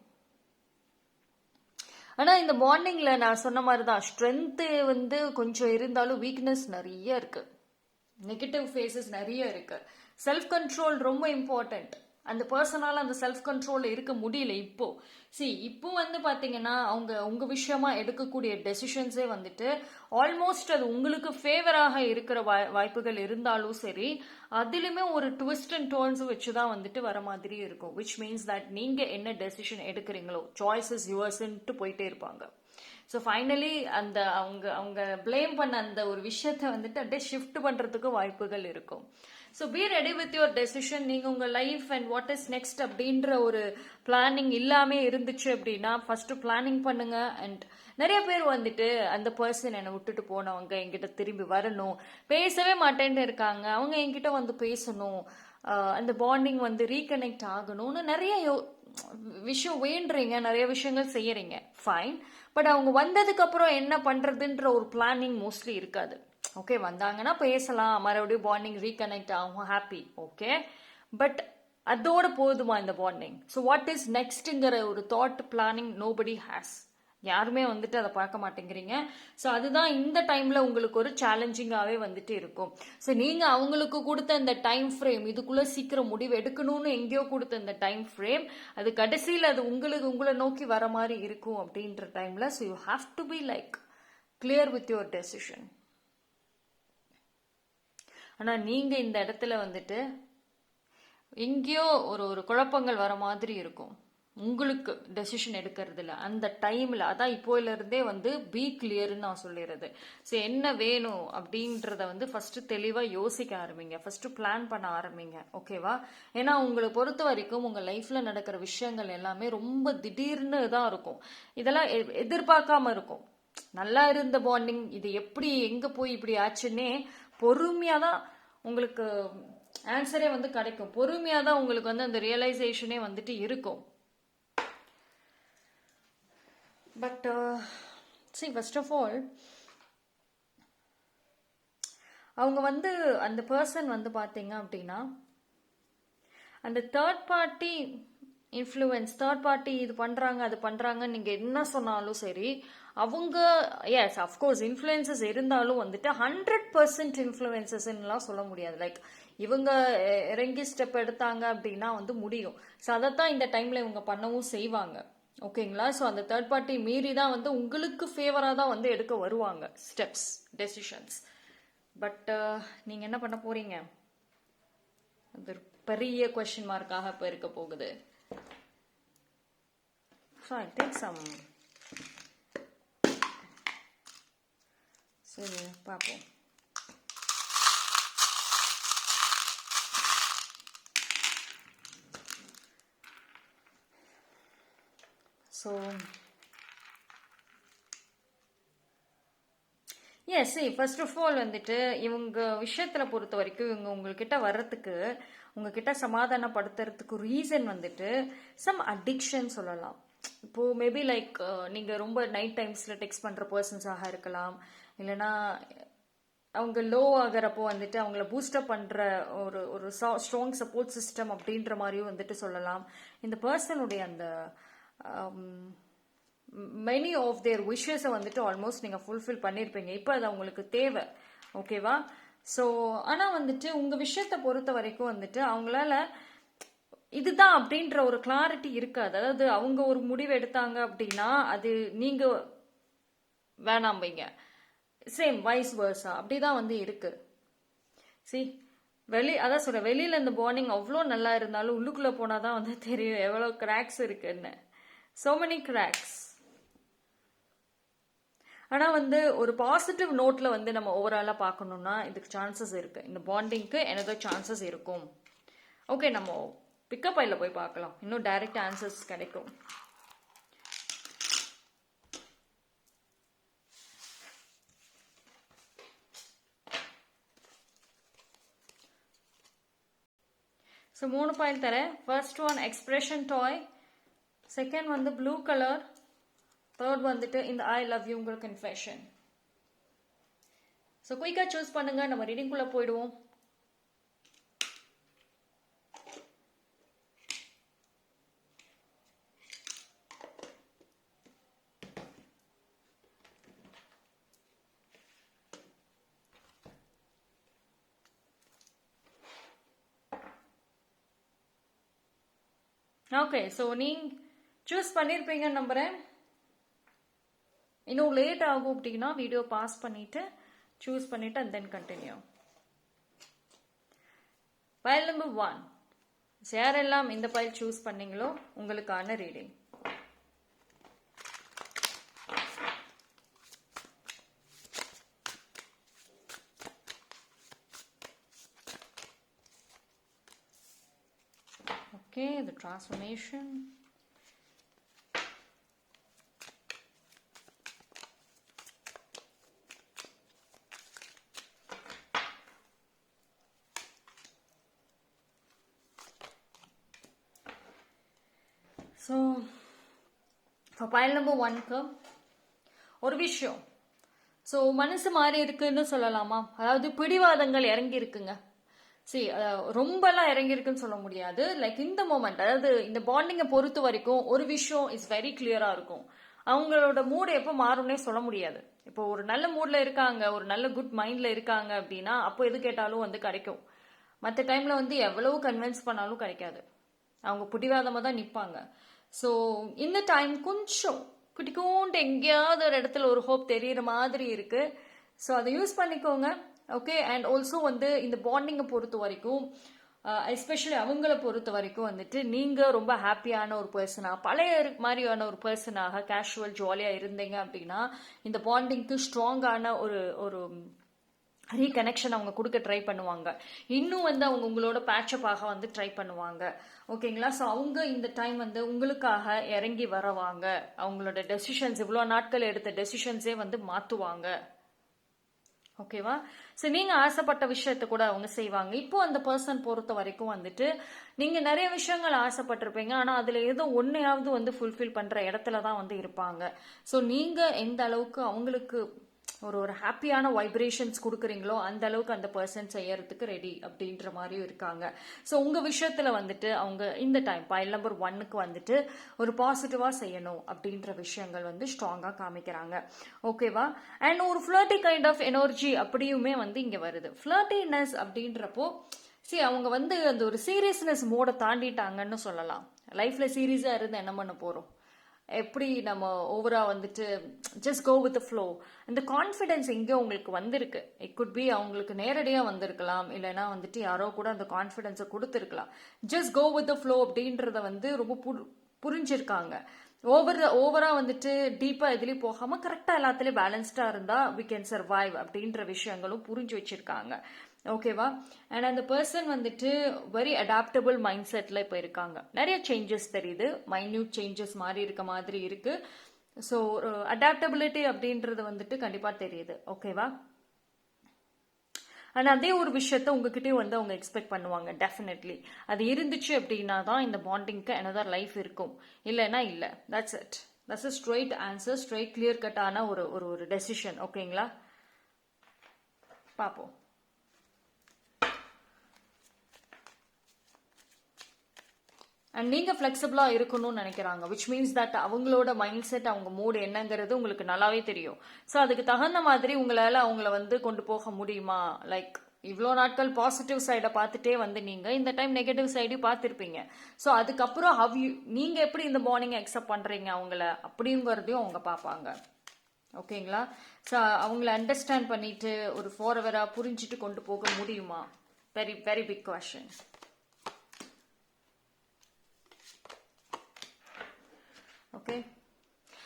Speaker 1: ஆனால் இந்த மார்னிங்கில் நான் சொன்ன மாதிரி தான், ஸ்ட்ரென்த்து வந்து கொஞ்சம் இருந்தாலும் வீக்னஸ் நிறைய இருக்கு, நெகட்டிவ் ஃபேஸஸ் நிறைய இருக்கு. செல்ஃப் கண்ட்ரோல் ரொம்ப இம்பார்ட்டன்ட். அந்த பர்சனால அந்த செல்ஃப் கண்ட்ரோல் இருக்க முடியல இப்போ. இப்போ வந்து பாத்தீங்கன்னா அவங்க உங்க விஷயமா எடுக்கக்கூடிய டெசிஷன்ஸே வந்துட்டு ஆல்மோஸ்ட் அது உங்களுக்கு ஃபேவராக இருக்கிற வாய்ப்புகள் இருந்தாலும் சரி, அதுலயுமே ஒரு ட்விஸ்ட் அண்ட் டர்ன்ஸ் வச்சுதான் வந்துட்டு வர மாதிரி இருக்கும். விச் மீன்ஸ் தட் நீங்க என்ன டெசிஷன் எடுக்கிறீங்களோ, சாய்ஸ் இஸ் யுவர்ஸ்ன்ட்டு போயிட்டே இருப்பாங்க. ஸோ ஃபைனலி அந்த அவங்க பிளேம் பண்ண அந்த ஒரு விஷயத்த வந்துட்டு அப்படியே ஷிஃப்ட் பண்றதுக்கு வாய்ப்புகள் இருக்கும். So be ready with your decision. நீங்க உங்க life and what is next அப்படின்ற ஒரு பிளானிங் இல்லாமே இருந்துச்சு அப்படின்னா ஃபர்ஸ்ட் பிளானிங் பண்ணுங்க. அண்ட் நிறைய பேர் வந்துட்டு அந்த பர்சன் என்னை விட்டுட்டு போனவங்க என்கிட்ட திரும்பி வரணும், பேசவே மாட்டேன்னு இருக்காங்க, அவங்க என்கிட்ட வந்து பேசணும், அந்த பாண்டிங் வந்து ரீகனெக்ட் ஆகணும்னு நிறைய விஷயம் வேண்டுறீங்க, நிறைய விஷயங்கள் செய்யறீங்க, ஃபைன். பட் அவங்க வந்ததுக்கு அப்புறம் என்ன பண்றதுன்ற ஒரு பிளானிங் மோஸ்ட்லி இருக்காது. ஓகே, வந்தாங்கன்னா பேசலாம், மறுபடியும் பாண்டிங் ரீகனெக்ட் ஆகும், ஹாப்பி, ஓகே. பட் அதோட போதுமா இந்த பாண்டிங்? ஸோ வாட் இஸ் நெக்ஸ்ட்ங்கிற ஒரு தாட் பிளானிங் நோபடி ஹேஸ். யாருமே வந்துட்டு அதை பார்க்க மாட்டேங்கிறீங்க. ஸோ அதுதான் இந்த டைம்ல உங்களுக்கு ஒரு சேலஞ்சிங்காகவே வந்துட்டு இருக்கும். ஸோ நீங்க அவங்களுக்கு கொடுத்த இந்த டைம் ஃப்ரேம், இதுக்குள்ள சீக்கிரம் முடிவு எடுக்கணும்னு எங்கேயோ கொடுத்த இந்த டைம் ஃப்ரேம், அது கடைசியில் அது உங்களை நோக்கி வர மாதிரி இருக்கும் அப்படின்ற டைம்ல. So you have to be like clear with your decision. ஆனால் நீங்க இந்த இடத்துல வந்துட்டு எங்கேயோ ஒரு குழப்பங்கள் வர மாதிரி இருக்கும் உங்களுக்கு டெசிஷன் எடுக்கிறதுல, அந்த டைம்ல. அதான் இப்போல இருந்தே வந்து பி கிளியர்னு நான் சொல்லிடுறது. ஸோ என்ன வேணும் அப்படின்றத வந்து ஃபர்ஸ்ட் தெளிவா யோசிக்க ஆரம்பிங்க, ஃபர்ஸ்ட் பிளான் பண்ண ஆரம்பிங்க, ஓகேவா? ஏன்னா உங்களை பொறுத்த வரைக்கும் உங்க லைஃப்ல நடக்கிற விஷயங்கள் எல்லாமே ரொம்ப திடீர்னு தான் இருக்கும். இதெல்லாம் எதிர்பார்க்காம இருக்கும். நல்லா இருந்த பாண்டிங் இது எப்படி எங்க போய் இப்படி ஆச்சுன்னே பொறுமையாதான் உங்களுக்கு ஆன்சரே வந்து கிடைக்கும். பொறுமையாதான் உங்களுக்கு வந்து அந்த ரியலைசேஷனே வந்துட்டு இருக்கும். பட் ஃபர்ஸ்ட் ஆஃப் ஆல் அவங்க வந்து அந்த பர்சன் வந்து பாத்தீங்க அப்படின்னா அந்த third party influence, third party இது பண்றாங்க அது பண்றாங்க நீங்க என்ன சொன்னாலும் சரி, அவங்க எஸ் அஃப்கோர்ஸ் இன்ஃப்ளூயன்சஸ் இருந்தாலும் வந்துட்டு 100% இன்ஃப்ளூயன்சஸ்லாம் சொல்ல முடியாது. லைக் இவங்க இறங்கி ஸ்டெப் எடுத்தாங்க அப்படின்னா வந்து முடியும். ஸோ அதைத்தான் இந்த டைம்ல இவங்க பண்ணவும் செய்வாங்க, ஓகேங்களா? ஸோ அந்த தேர்ட் பார்ட்டி மீறி தான் வந்து உங்களுக்கு ஃபேவராக தான் வந்து எடுக்க வருவாங்க ஸ்டெப்ஸ், டெசிஷன்ஸ். பட் நீங்கள் என்ன பண்ண போறீங்க? அது ஒரு பெரிய கொஸ்டின் மார்க்காக இப்போ இருக்க போகுது. So I take some. சரி பார்ப்போம். So yes, first of all வந்துட்டு இவங்க விஷயத்தில் பொறுத்த வரைக்கும் இவங்க உங்ககிட்ட வர்றதுக்கு, உங்ககிட்ட சமாதானப்படுத்துறதுக்கு ரீசன் வந்துட்டு சம் அடிக்ஷன் சொல்லலாம். இப்போது மேபி லைக் நீங்கள் ரொம்ப நைட் டைம்ஸில் டெக்ஸ்ட் பண்ணுற பர்சன்ஸாக இருக்கலாம், இல்லைனா அவங்க லோ ஆகிறப்போ வந்துட்டு அவங்கள பூஸ்டப் பண்ணுற ஒரு ஒரு ஸ்ட்ராங் சப்போர்ட் சிஸ்டம் அப்படின்ற மாதிரியும் வந்துட்டு சொல்லலாம். இந்த பர்சனுடைய அந்த மெனி ஆஃப் தேர் விஷஸை வந்துட்டு ஆல்மோஸ்ட் நீங்கள் ஃபுல்ஃபில் பண்ணியிருப்பீங்க. இப்போ அது அவங்களுக்கு தேவை. ஓகேவா? ஸோ ஆனால் வந்துட்டு உங்கள் விஷயத்தை பொறுத்த வரைக்கும் வந்துட்டு அவங்களால இதுதான் அப்படின்ற ஒரு கிளாரிட்டி இருக்காது. அதாவது அவங்க ஒரு முடிவு எடுத்தாங்க அப்படின்னா அது நீங்கள் வேணாம்பீங்க. சேம் வைஸ் வேர்ஸா அப்படிதான் வந்து இருக்கு. அதான் சொல்ற, வெளியில இந்த பாண்டிங் அவ்வளோ நல்லா இருந்தாலும் உள்ளுக்குள்ள போனாதான் வந்து தெரியும் எவ்வளோ கிராக்ஸ் இருக்குன்னு. so many cracks. ஆனா வந்து ஒரு பாசிட்டிவ் நோட்ல வந்து நம்ம ஓவராலா பார்க்கணும்னா இதுக்கு சான்சஸ் இருக்கு, இந்த பாண்டிங்க்கு எனதோ சான்சஸ் இருக்கும். ஓகே, நம்ம பிக்கப் ஐல போய் பார்க்கலாம், இன்னும் டைரக்ட் ஆன்சர்ஸ் கிடைக்கும். ஸோ 3 பாயில் தரேன். ஃபர்ஸ்ட் ஒன் எக்ஸ்பிரஷன் டாய், செகண்ட் வந்து ப்ளூ கலர், தேர்ட் வந்துட்டு இந்த ஐ லவ் யூ உங்களுக்கு கன்ஃபெஷன். ஸோ குயிக்காக சூஸ் பண்ணுங்க, நம்ம ரீடிங்குள்ளே போயிடுவோம். ஓகே, ஸோ நீங்கள் சூஸ் பண்ணியிருப்பீங்கன்னு நம்புகிறேன். இன்னும் லேட் ஆகும் அப்படின்னா வீடியோ பாஸ் பண்ணிவிட்டு சூஸ் பண்ணிவிட்டு and then continue. File number 1, யாரெல்லாம் இந்த பைல் சூஸ் பண்ணீங்களோ உங்களுக்கான reading. Okay, the transformation. So, for pile number 1க்கு ஒரு விஷயம். ஸோ மனசு மாறி இருக்குன்னு சொல்லலாமா? அதாவது பிடிவாதங்கள் இறங்கி இருக்குங்க. ரொம்பலாம் இறங்கியிருக்குன்னு சொல்ல முடியாது. லைக் இந்த மொமெண்ட், அதாவது இந்த பாண்டிங்கை பொறுத்த வரைக்கும் ஒரு விஷயம் இஸ் வெரி கிளியரா இருக்கும். அவங்களோட மூடு எப்போ மாறும்னே சொல்ல முடியாது. இப்போ ஒரு நல்ல மூட்ல இருக்காங்க, ஒரு நல்ல குட் மைண்ட்ல இருக்காங்க அப்படின்னா அப்போ எது கேட்டாலும் வந்து கிடைக்கும். மற்ற டைம்ல வந்து எவ்வளவு கன்வின்ஸ் பண்ணாலும் கிடைக்காது. அவங்க பிடிவாதமாக தான் நிற்பாங்க. ஸோ இந்த டைம் கொஞ்சம் குட்டிக்கோண்டு எங்கேயாவது ஒரு இடத்துல ஒரு ஹோப் தெரியுற மாதிரி இருக்கு. ஸோ அதை யூஸ் பண்ணிக்கோங்க. ஓகே, அண்ட் ஆல்சோ வந்து இந்த பாண்டிங்கை பொறுத்த வரைக்கும் எஸ்பெஷலி அவங்கள பொறுத்த வரைக்கும் வந்துட்டு நீங்கள் ரொம்ப ஹாப்பியான ஒரு பர்சனாக, பழைய மாதிரியான ஒரு பர்சனாக கேஷுவல் ஜாலியாக இருந்தீங்க அப்படின்னா இந்த பாண்டிங்க்கு ஸ்ட்ராங்கான ஒரு ஒரு ரீகனெக்ஷன் அவங்க கொடுக்க ட்ரை பண்ணுவாங்க. இன்னும் வந்து அவங்க உங்களோட பேட்சப்பாக வந்து ட்ரை பண்ணுவாங்க. ஓகேங்களா? ஸோ அவங்க இந்த டைம் வந்து உங்களுக்காக இறங்கி வரவாங்க. அவங்களோட டெசிஷன்ஸ், இவ்வளோ நாட்கள் எடுத்த டெசிஷன்ஸே வந்து மாற்றுவாங்க. ஓகேவா? ஸோ நீங்கள் ஆசைப்பட்ட விஷயத்த கூட அவங்க செய்வாங்க. இப்போ அந்த பர்சன் பொறுத்த வரைக்கும் வந்துட்டு நீங்கள் நிறைய விஷயங்கள் ஆசைப்பட்டிருப்பீங்க, ஆனால் அதில் ஏதோ ஒன்றையாவது வந்து ஃபுல்ஃபில் பண்ணுற இடத்துல தான் வந்து இருப்பாங்க. ஸோ நீங்கள் எந்த அளவுக்கு அவங்களுக்கு ஒரு ஹாப்பியான வைப்ரேஷன்ஸ் கொடுக்குறீங்களோ அந்த அளவுக்கு அந்த பர்சன் செய்யறதுக்கு ரெடி அப்படின்ற மாதிரியும் இருக்காங்க. ஸோ உங்கள் விஷயத்தில் வந்துட்டு அவங்க இந்த டைம் பைல் நம்பர் 1க்கு வந்துட்டு ஒரு பாசிட்டிவாக செய்யணும் அப்படின்ற விஷயங்கள் வந்து ஸ்ட்ராங்காக காமிக்கிறாங்க. ஓகேவா? அண்ட் ஒரு ஃப்ளர்ட்டி கைண்ட் ஆஃப் எனர்ஜி அப்படியுமே வந்து இங்கே வருது. ஃப்ளர்ட்டினஸ் அப்படின்றப்போ அவங்க வந்து அந்த ஒரு சீரியஸ்னஸ் மோட தாண்டிட்டாங்கன்னு சொல்லலாம். லைஃப்ல சீரியஸாக இருந்து என்ன பண்ண போகிறோம்? எப்படி நம்ம ஓவரா வந்துட்டு ஜஸ்ட் கோ வித் ஃப்ளோ. இந்த கான்ஃபிடென்ஸ் எங்கேயோ உங்களுக்கு வந்திருக்கு. இட் குட் பி அவங்களுக்கு நேரடியாக வந்திருக்கலாம், இல்லைன்னா வந்துட்டு யாரோ கூட அந்த கான்ஃபிடென்ஸை கொடுத்துருக்கலாம். ஜஸ்ட் கோ வித் ஃப்ளோ அப்படின்றத வந்து ரொம்ப புரிஞ்சிருக்காங்க. ஓவரா வந்துட்டு டீப்பா எதுலயும் போகாம கரெக்டா எல்லாத்துலயும் பேலன்ஸ்டா இருந்தா வி கேன் சர்வைவ் அப்படின்ற விஷயங்களும் புரிஞ்சு வச்சிருக்காங்க. ஓகேவா? அண்ட் அந்த பர்சன் வந்துட்டு வெரி அடாப்டபிள் மைண்ட் செட்ல இப்போ இருக்காங்க. நிறைய சேஞ்சஸ் தெரியுது, மைன்யூட் சேஞ்சஸ் மாறி இருக்க மாதிரி இருக்கு. ஸோ அடாப்டபிலிட்டி அப்படின்றது வந்துட்டு கண்டிப்பா தெரியுது. ஓகேவா? ஆனால் அதே ஒரு விஷயத்த உங்ககிட்டயும் வந்து அவங்க எக்ஸ்பெக்ட் பண்ணுவாங்க. டெஃபினெட்லி அது இருந்துச்சு அப்படின்னா தான் இந்த பாண்டிங்க்கு எனதர் லைஃப் இருக்கும், இல்லைன்னா இல்லை. That's it. That's a straight answer, straight clear கட்டான ஒரு ஒரு டெசிஷன். ஓகேங்களா? பார்ப்போம். அண்ட் நீங்கள் ஃப்ளெக்சிபிளாக இருக்கணும்னு நினைக்கிறாங்க, விச் மீன்ஸ் தட் அவங்களோட மைண்ட் செட், அவங்க மூடு என்னங்கிறது உங்களுக்கு நல்லாவே தெரியும். ஸோ அதுக்கு தகுந்த மாதிரி உங்களால் அவங்கள வந்து கொண்டு போக முடியுமா? லைக் இவ்வளோ நாட்கள் பாசிட்டிவ் சைடை பார்த்துட்டே வந்து நீங்கள் இந்த டைம் நெகட்டிவ் சைடையும் பார்த்துருப்பீங்க. ஸோ அதுக்கப்புறம் நீங்கள் எப்படி இந்த மார்னிங்கை அக்செப்ட் பண்ணுறீங்க அவங்கள அப்படிங்கிறதையும் அவங்க பார்ப்பாங்க. ஓகேங்களா? ஸோ அவங்கள அண்டர்ஸ்டாண்ட் பண்ணிட்டு ஒரு ஃபார்வராக புரிஞ்சுட்டு கொண்டு போக முடியுமா? Very very big question. Okay.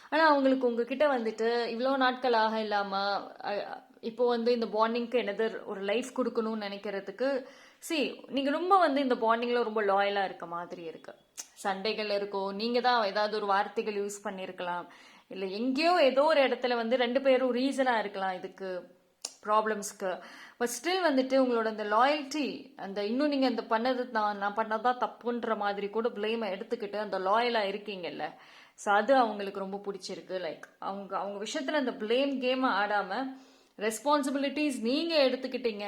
Speaker 1: ஆனால் அவங்களுக்கு உங்ககிட்ட வந்துட்டு இவ்வளோ நாட்களாக இல்லாமல் இப்போ வந்து இந்த பாண்டிங்க்கு எனதர் ஒரு லைஃப் கொடுக்கணும்னு நினைக்கிறதுக்கு நீங்கள் ரொம்ப வந்து இந்த பாண்டிங்கில் ரொம்ப லாயலாக இருக்க மாதிரி இருக்கு. சண்டைகள் இருக்கும், நீங்கள் தான் ஏதாவது ஒரு வார்த்தைகள் யூஸ் பண்ணியிருக்கலாம், இல்லை எங்கேயோ ஏதோ ஒரு இடத்துல வந்து 2 பேரும் ரீசனாக இருக்கலாம் இதுக்கு ப்ராப்ளம்ஸ்க்கு. பட் ஸ்டில் வந்துட்டு உங்களோட அந்த லாயல்ட்டி, அந்த இன்னும் நீங்கள் அந்த பண்ணது நான் பண்ணதான் தப்புன்ற மாதிரி கூட பிளேமை எடுத்துக்கிட்டு அந்த லாயலாக இருக்கீங்கல்ல. ஸோ அது அவங்களுக்கு ரொம்ப பிடிச்சிருக்கு. லைக் அவங்க விஷயத்தில் அந்த பிளேம் கேமை ஆடாமல் ரெஸ்பான்சிபிலிட்டிஸ் நீங்கள் எடுத்துக்கிட்டீங்க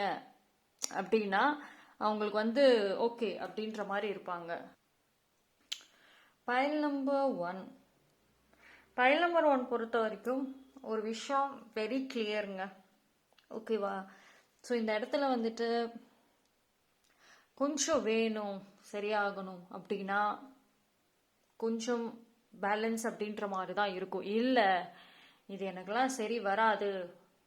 Speaker 1: அப்படின்னா அவங்களுக்கு வந்து ஓகே அப்படின்ற மாதிரி இருப்பாங்க. பைல் நம்பர் 1 பொறுத்த வரைக்கும் ஒரு விஷயம் வெரி கிளியருங்க. ஓகேவா? ஸோ இந்த இடத்துல வந்துட்டு கொஞ்சம் வேணும், சரியாகணும் அப்படின்னா கொஞ்சம் பேலன்ஸ் அப்படின்ற மாதிரி தான் இருக்கும். இல்லை இது எனக்கெல்லாம் சரி வராது,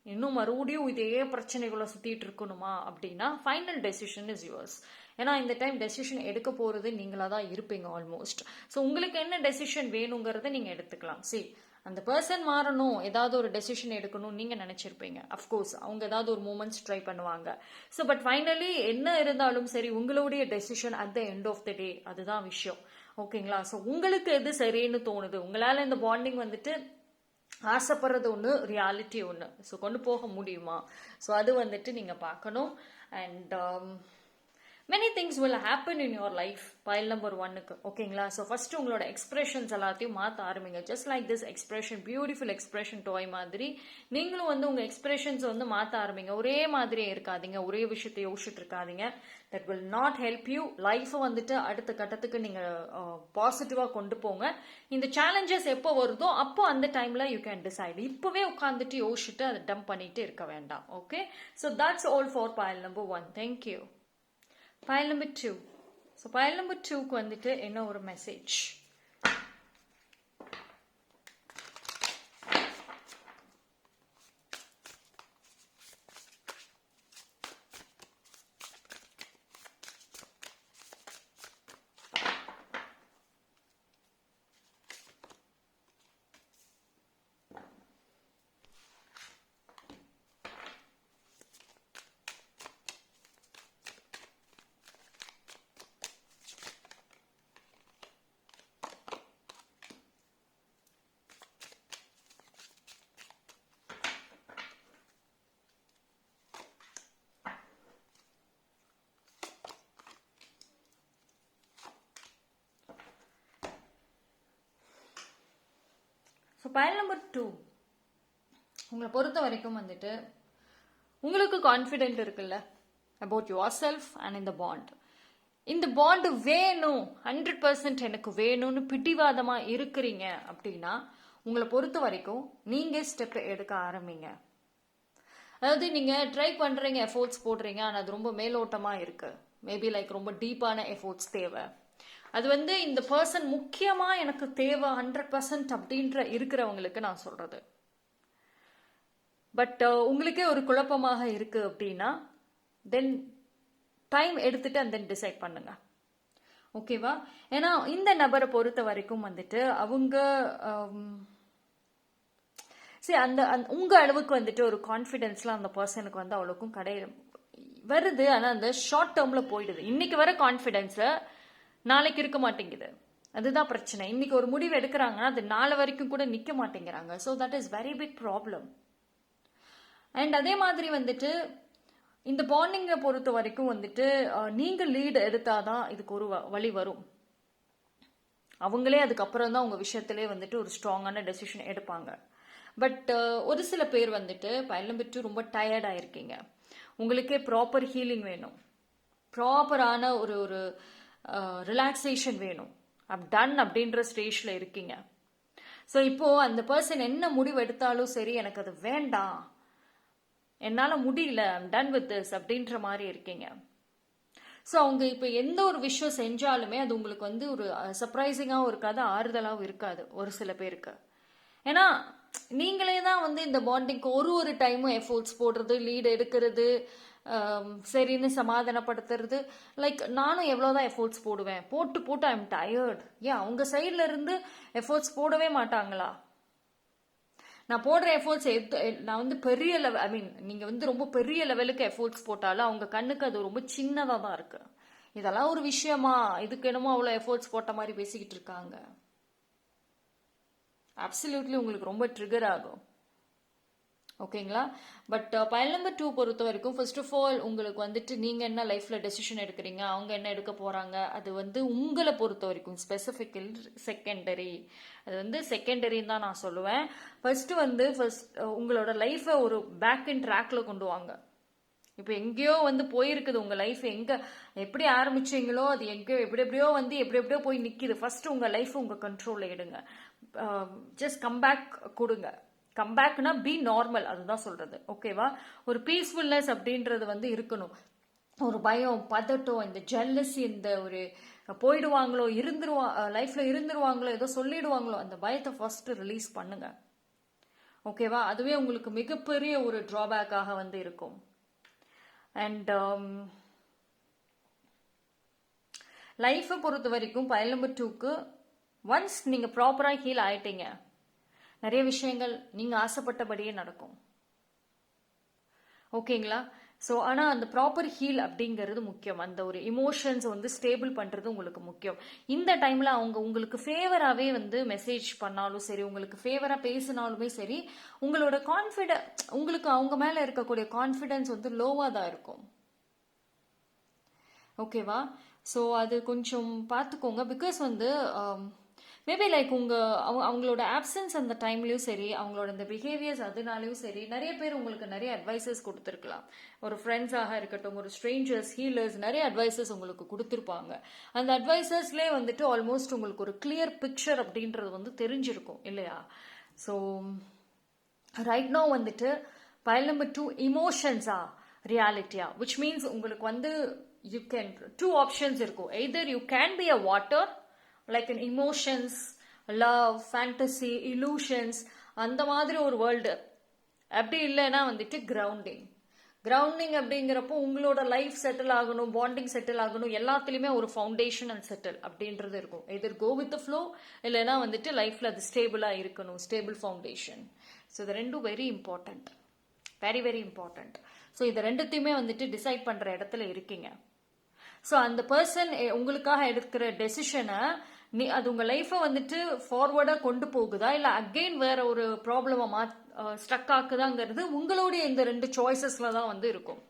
Speaker 1: இன்னும் மறுபடியும் இதே பிரச்சனைகளை சுற்றிட்டு இருக்கணுமா அப்படின்னா ஃபைனல் டெசிஷன் இஸ் யுவர்ஸ். ஏன்னா இந்த டைம் டெசிஷன் எடுக்க போகிறது நீங்களாக தான் இருப்பீங்க ஆல்மோஸ்ட். ஸோ உங்களுக்கு என்ன டெசிஷன் வேணுங்கிறத நீங்கள் எடுத்துக்கலாம். அந்த பர்சன் மாறணும், ஏதாவது ஒரு டெசிஷன் எடுக்கணும் நீங்கள் நினச்சிருப்பீங்க. அஃப்கோர்ஸ் அவங்க ஏதாவது ஒரு மூமெண்ட்ஸ் ட்ரை பண்ணுவாங்க. ஸோ பட் ஃபைனலி என்ன இருந்தாலும் சரி உங்களுடைய decision at the end of the day, அதுதான் விஷயம். ஓகேங்களா? ஸோ உங்களுக்கு எது சரின்னு தோணுது, உங்களால் இந்த பாண்டிங் வந்துட்டு ஆசைப்படுறது ஒன்று, ரியாலிட்டி ஒன்று. ஸோ கொண்டு போக முடியுமா? ஸோ அது வந்துட்டு நீங்கள் பார்க்கணும். And many things will happen in your life. File number 1க்கு. ஓகேங்களா? ஸோ ஃபர்ஸ்ட் உங்களோட எக்ஸ்பிரஷன்ஸ் எல்லாத்தையும் மாற்ற ஆரம்பிங்க. Just like this expression, beautiful expression toy மாதிரி நீங்களும் வந்து உங்கள் எக்ஸ்பிரஷன்ஸ் வந்து மாற்ற ஆரம்பிங்க. ஒரே மாதிரியே இருக்காதீங்க, ஒரே விஷயத்தை யோசிச்சுட்டு இருக்காதீங்க. That will not help you. லைஃப்பை வந்துட்டு அடுத்த கட்டத்துக்கு நீங்கள் பாசிட்டிவாக கொண்டு போங்க. இந்த சேலஞ்சஸ் எப்போ வருதோ அப்போ அந்த டைமில் யூ கேன் டிசைட். இப்போவே உட்காந்துட்டு யோசிச்சுட்டு அதை டம்ப் பண்ணிட்டு இருக்க வேண்டாம். Okay? So that's all for file number 1. Thank you. File number 2. So file number 2க்கு வந்துட்டு என்ன ஒரு மெசேஜ்? ஸோ பைல் நம்பர் 2 உங்களை பொறுத்த வரைக்கும் வந்துட்டு உங்களுக்கு கான்ஃபிடென்ட் இருக்குல்ல அபவுட் யுவர் செல்ஃப் அண்ட் இந்த பாண்டு வேணும், 100% எனக்கு வேணும்னு பிடிவாதமாக இருக்கிறீங்க அப்படின்னா உங்களை பொறுத்த வரைக்கும் நீங்கள் ஸ்டெப் எடுக்க ஆரம்பிங்க. அதாவது நீங்கள் ட்ரை பண்ணுறீங்க, எஃபோர்ட்ஸ் போடுறீங்க, ஆனால் அது ரொம்ப மேலோட்டமாக இருக்குது. மேபி லைக் ரொம்ப டீப்பான எஃபோர்ட்ஸ் தேவை. அது வந்து இந்த பர்சன் முக்கியமா எனக்கு தேவை 100% அப்படின்ற இருக்கிறவங்களுக்கு நான் சொல்றது. பட் உங்களுக்கே ஒரு குழப்பமாக இருக்கு அப்படின்னா தென் டைம் எடுத்துட்டு and then டிசைட் பண்ணுங்க. ஓகேவா? ஏன்னா இந்த நபரை பொறுத்த வரைக்கும் வந்துட்டு அவங்க அந்த உங்க அளவுக்கு வந்துட்டு ஒரு கான்ஃபிடென்ஸ்லாம் அந்த பர்சனுக்கு வந்து அவ்வளோக்கும் வருது. ஆனால் அந்த ஷார்ட் டேர்ம்ல போயிடுது. இன்னைக்கு வர கான்ஃபிடென்ஸ் நாளைக்கு இருக்க மாட்டேங்குது. அதுதான் பிரச்சனை. இன்னைக்கு ஒரு முடிவு எடுக்கிறாங்கன்னா அது நாளை வரைக்கும் கூட நிக்க மாட்டேங்கிறாங்க. So that is very big problem. And அதே மாதிரி வந்துட்டு இந்த பாண்டிங்கை பொறுத்த வரைக்கும் வந்துட்டு நீங்க லீடு எடுத்தாதான் இதுக்கு ஒரு வழி வரும். அவங்களே அதுக்கப்புறம் தான் உங்க விஷயத்திலே வந்துட்டு ஒரு ஸ்ட்ராங்கான டெசிஷன் எடுப்பாங்க. பட் ஒரு சில பேர் வந்துட்டு பயணம் பெற்று ரொம்ப டயர்ட் ஆயிருக்கீங்க. உங்களுக்கே ப்ராப்பர் ஹீலிங் வேணும், ப்ராப்பரான ஒரு ஒரு ரிலாக்ஸேஷன் வேணும். டன் அப்படின்ற ஸ்டேஜ்ல இருக்கீங்க. ஸோ இப்போ அந்த பர்சன் என்ன முடிவு எடுத்தாலும் சரி, எனக்கு அது வேண்டாம், என்னால் முடியல, ஐம் டன் வித் திஸ் அப்படின்ற மாதிரி இருக்கீங்க. ஸோ அவங்க இப்போ எந்த ஒரு விஷயம் செஞ்சாலுமே அது உங்களுக்கு வந்து ஒரு சர்ப்ரைசிங்காகவும் இருக்காது, ஆறுதலாகவும் இருக்காது ஒரு சில பேருக்கு. ஏன்னா நீங்களே தான் வந்து இந்த பாண்டிங்க்கு ஒரு டைமும் எஃபோர்ட்ஸ் போடுறது, லீடு எடுக்கிறது, சரின்னு சமாதானப்படுத்துறது. லைக் நானும் எவ்வளோதான் எஃபோர்ட்ஸ் போடுவேன், போட்டு ஐ எம் டயர்ட். ஏன் அவங்க சைட்ல இருந்து எஃபோர்ட்ஸ் போடவே மாட்டாங்களா? நான் போடுற எஃபோர்ட்ஸ் நான் வந்து பெரிய லெவல், ஐ மீன் நீங்க வந்து ரொம்ப பெரிய லெவலுக்கு எஃபோர்ட்ஸ் போட்டாலும் அவங்க கண்ணுக்கு அது ரொம்ப சின்னதாக தான் இருக்கு. இதெல்லாம் ஒரு விஷயமா, இதுக்கு என்னமோ அவ்வளோ எஃபோர்ட்ஸ் போட்ட மாதிரி பேசிக்கிட்டு இருக்காங்க. அப்சல்யூட்லி உங்களுக்கு ரொம்ப ட்ரிகர் ஆகும். ஓகேங்களா? பட் பயல் நம்பர் 2 பொறுத்த வரைக்கும் ஃபர்ஸ்ட் ஆஃப் ஆல் உங்களுக்கு வந்துட்டு நீங்க என்ன லைஃப்ல டெசிஷன் எடுக்கிறீங்க, அவங்க என்ன எடுக்க போறாங்க, அது வந்து உங்களை பொறுத்த வரைக்கும் ஸ்பெசிஃபிக்கல் செகண்டரி. அது வந்து செகண்டரின்னு தான் நான் சொல்லுவேன். ஃபர்ஸ்ட் உங்களோட லைஃபை ஒரு பேக் இன் ட்ராக்ல கொண்டு வாங்க. இப்போ எங்கேயோ வந்து போயிருக்குது உங்க லைஃப், எங்க எப்படி ஆரம்பிச்சீங்களோ அது எங்கேயோ எப்படியோ வந்து எப்படியோ போய் நிக்குது. ஃபர்ஸ்ட் உங்க லைஃப் உங்க கண்ட்ரோல்ல எடுங்க. ஜஸ்ட் கம்பேக் கொடுங்க. கம்பேக்னா பி நார்மல், அதுதான் சொல்றது. ஓகேவா? ஒரு பீஸ்ஃபுல்னஸ் அப்படின்றது வந்து இருக்கணும். ஒரு பயம், பதட்டம், இந்த ஜெல்லசி, இந்த ஒரு போயிடுவாங்களோ, லைஃப்ல இருந்துருவாங்களோ, ஏதோ சொல்லிடுவாங்களோ, அந்த பயத்தை ஃபர்ஸ்ட் ரிலீஸ் பண்ணுங்க. ஓகேவா? அதுவே உங்களுக்கு மிகப்பெரிய ஒரு டிராபேக்காக வந்து இருக்கும். அண்ட் லைஃபை பொறுத்த வரைக்கும் பயல் நம்பர் 2க்கு ஒன்ஸ் நீங்க ப்ராப்பரா ஹீல் ஆயிட்டீங்க, நிறைய விஷயங்கள் நீங்க ஆசைப்பட்டபடியே நடக்கும். ஓகேங்களா? ஸோ ஆனால் அந்த ப்ராப்பர் ஹீல் அப்படிங்கிறது முக்கியம். அந்த ஒரு இமோஷன்ஸ் வந்து ஸ்டேபிள் பண்ணுறது உங்களுக்கு முக்கியம். இந்த டைமில் அவங்க உங்களுக்கு ஃபேவராகவே வந்து மெசேஜ் பண்ணாலும் சரி, உங்களுக்கு ஃபேவராக பேசினாலுமே சரி, உங்களோட உங்களுக்கு அவங்க மேலே இருக்கக்கூடிய கான்ஃபிடென்ஸ் வந்து லோவாக தான் இருக்கும். ஓகேவா? ஸோ அது கொஞ்சம் பார்த்துக்கோங்க. பிகாஸ் வந்து மேபி லைக் அவங்களோட ஆப்சன்ஸ் அந்த டைம்லயும் சரி, அவங்களோட இந்த பிஹேவியர்ஸ் அதனாலயும் சரி, நிறைய பேர் உங்களுக்கு நிறைய அட்வைசஸ் கொடுத்துருக்கலாம். ஒரு ஃப்ரெண்ட்ஸாக இருக்கட்டும், ஒரு ஸ்ட்ரேஞ்சர்ஸ், ஹீலர்ஸ், நிறைய அட்வைசஸ் உங்களுக்கு கொடுத்துருப்பாங்க. அந்த அட்வைசஸ்லேயே வந்துட்டு ஆல்மோஸ்ட் உங்களுக்கு ஒரு கிளியர் பிக்சர் அப்படின்றது வந்து தெரிஞ்சிருக்கும் இல்லையா? ஸோ ரைட் நோ வந்துட்டு பயல் நம்பர் 2 இமோஷன்ஸா ரியாலிட்டியா, விச் மீன்ஸ் உங்களுக்கு வந்து you can 2 options இருக்கும். either you can be a water like an emotions, love, fantasy, illusions, அந்த மாதிரி ஒரு வேர்ல்டு. அப்படி இல்லைன்னா வந்துட்டு கிரவுண்டிங் அப்படிங்கிறப்போ உங்களோட லைஃப் செட்டில் ஆகணும், பாண்டிங் செட்டில் ஆகணும், எல்லாத்துலேயுமே ஒரு ஃபவுண்டேஷன் அண்ட் செட்டில் அப்படின்றது இருக்கும். எதர் கோ வித் த ஃப்ளோ, இல்லைன்னா வந்துட்டு லைஃப்ல அது ஸ்டேபிளாக இருக்கணும், ஸ்டேபிள் ஃபவுண்டேஷன். ஸோ இது ரெண்டும் very important, very very important. So இது ரெண்டுத்தையுமே வந்துட்டு டிசைட் பண்ணுற இடத்துல இருக்கீங்க. ஸோ அந்த பர்சன் உங்களுக்காக எடுக்கிற டெசிஷனை அது உங்க லைஃபை வந்துட்டு ஃபார்வர்டா கொண்டு போகுதா, இல்லை அகெயின் வேற ஒரு ப்ராப்ளமா ஸ்டக் ஆக்குதாங்கிறது உங்களுடைய இந்த 2 சாய்ஸஸ்ல தான் வந்து இருக்கும்.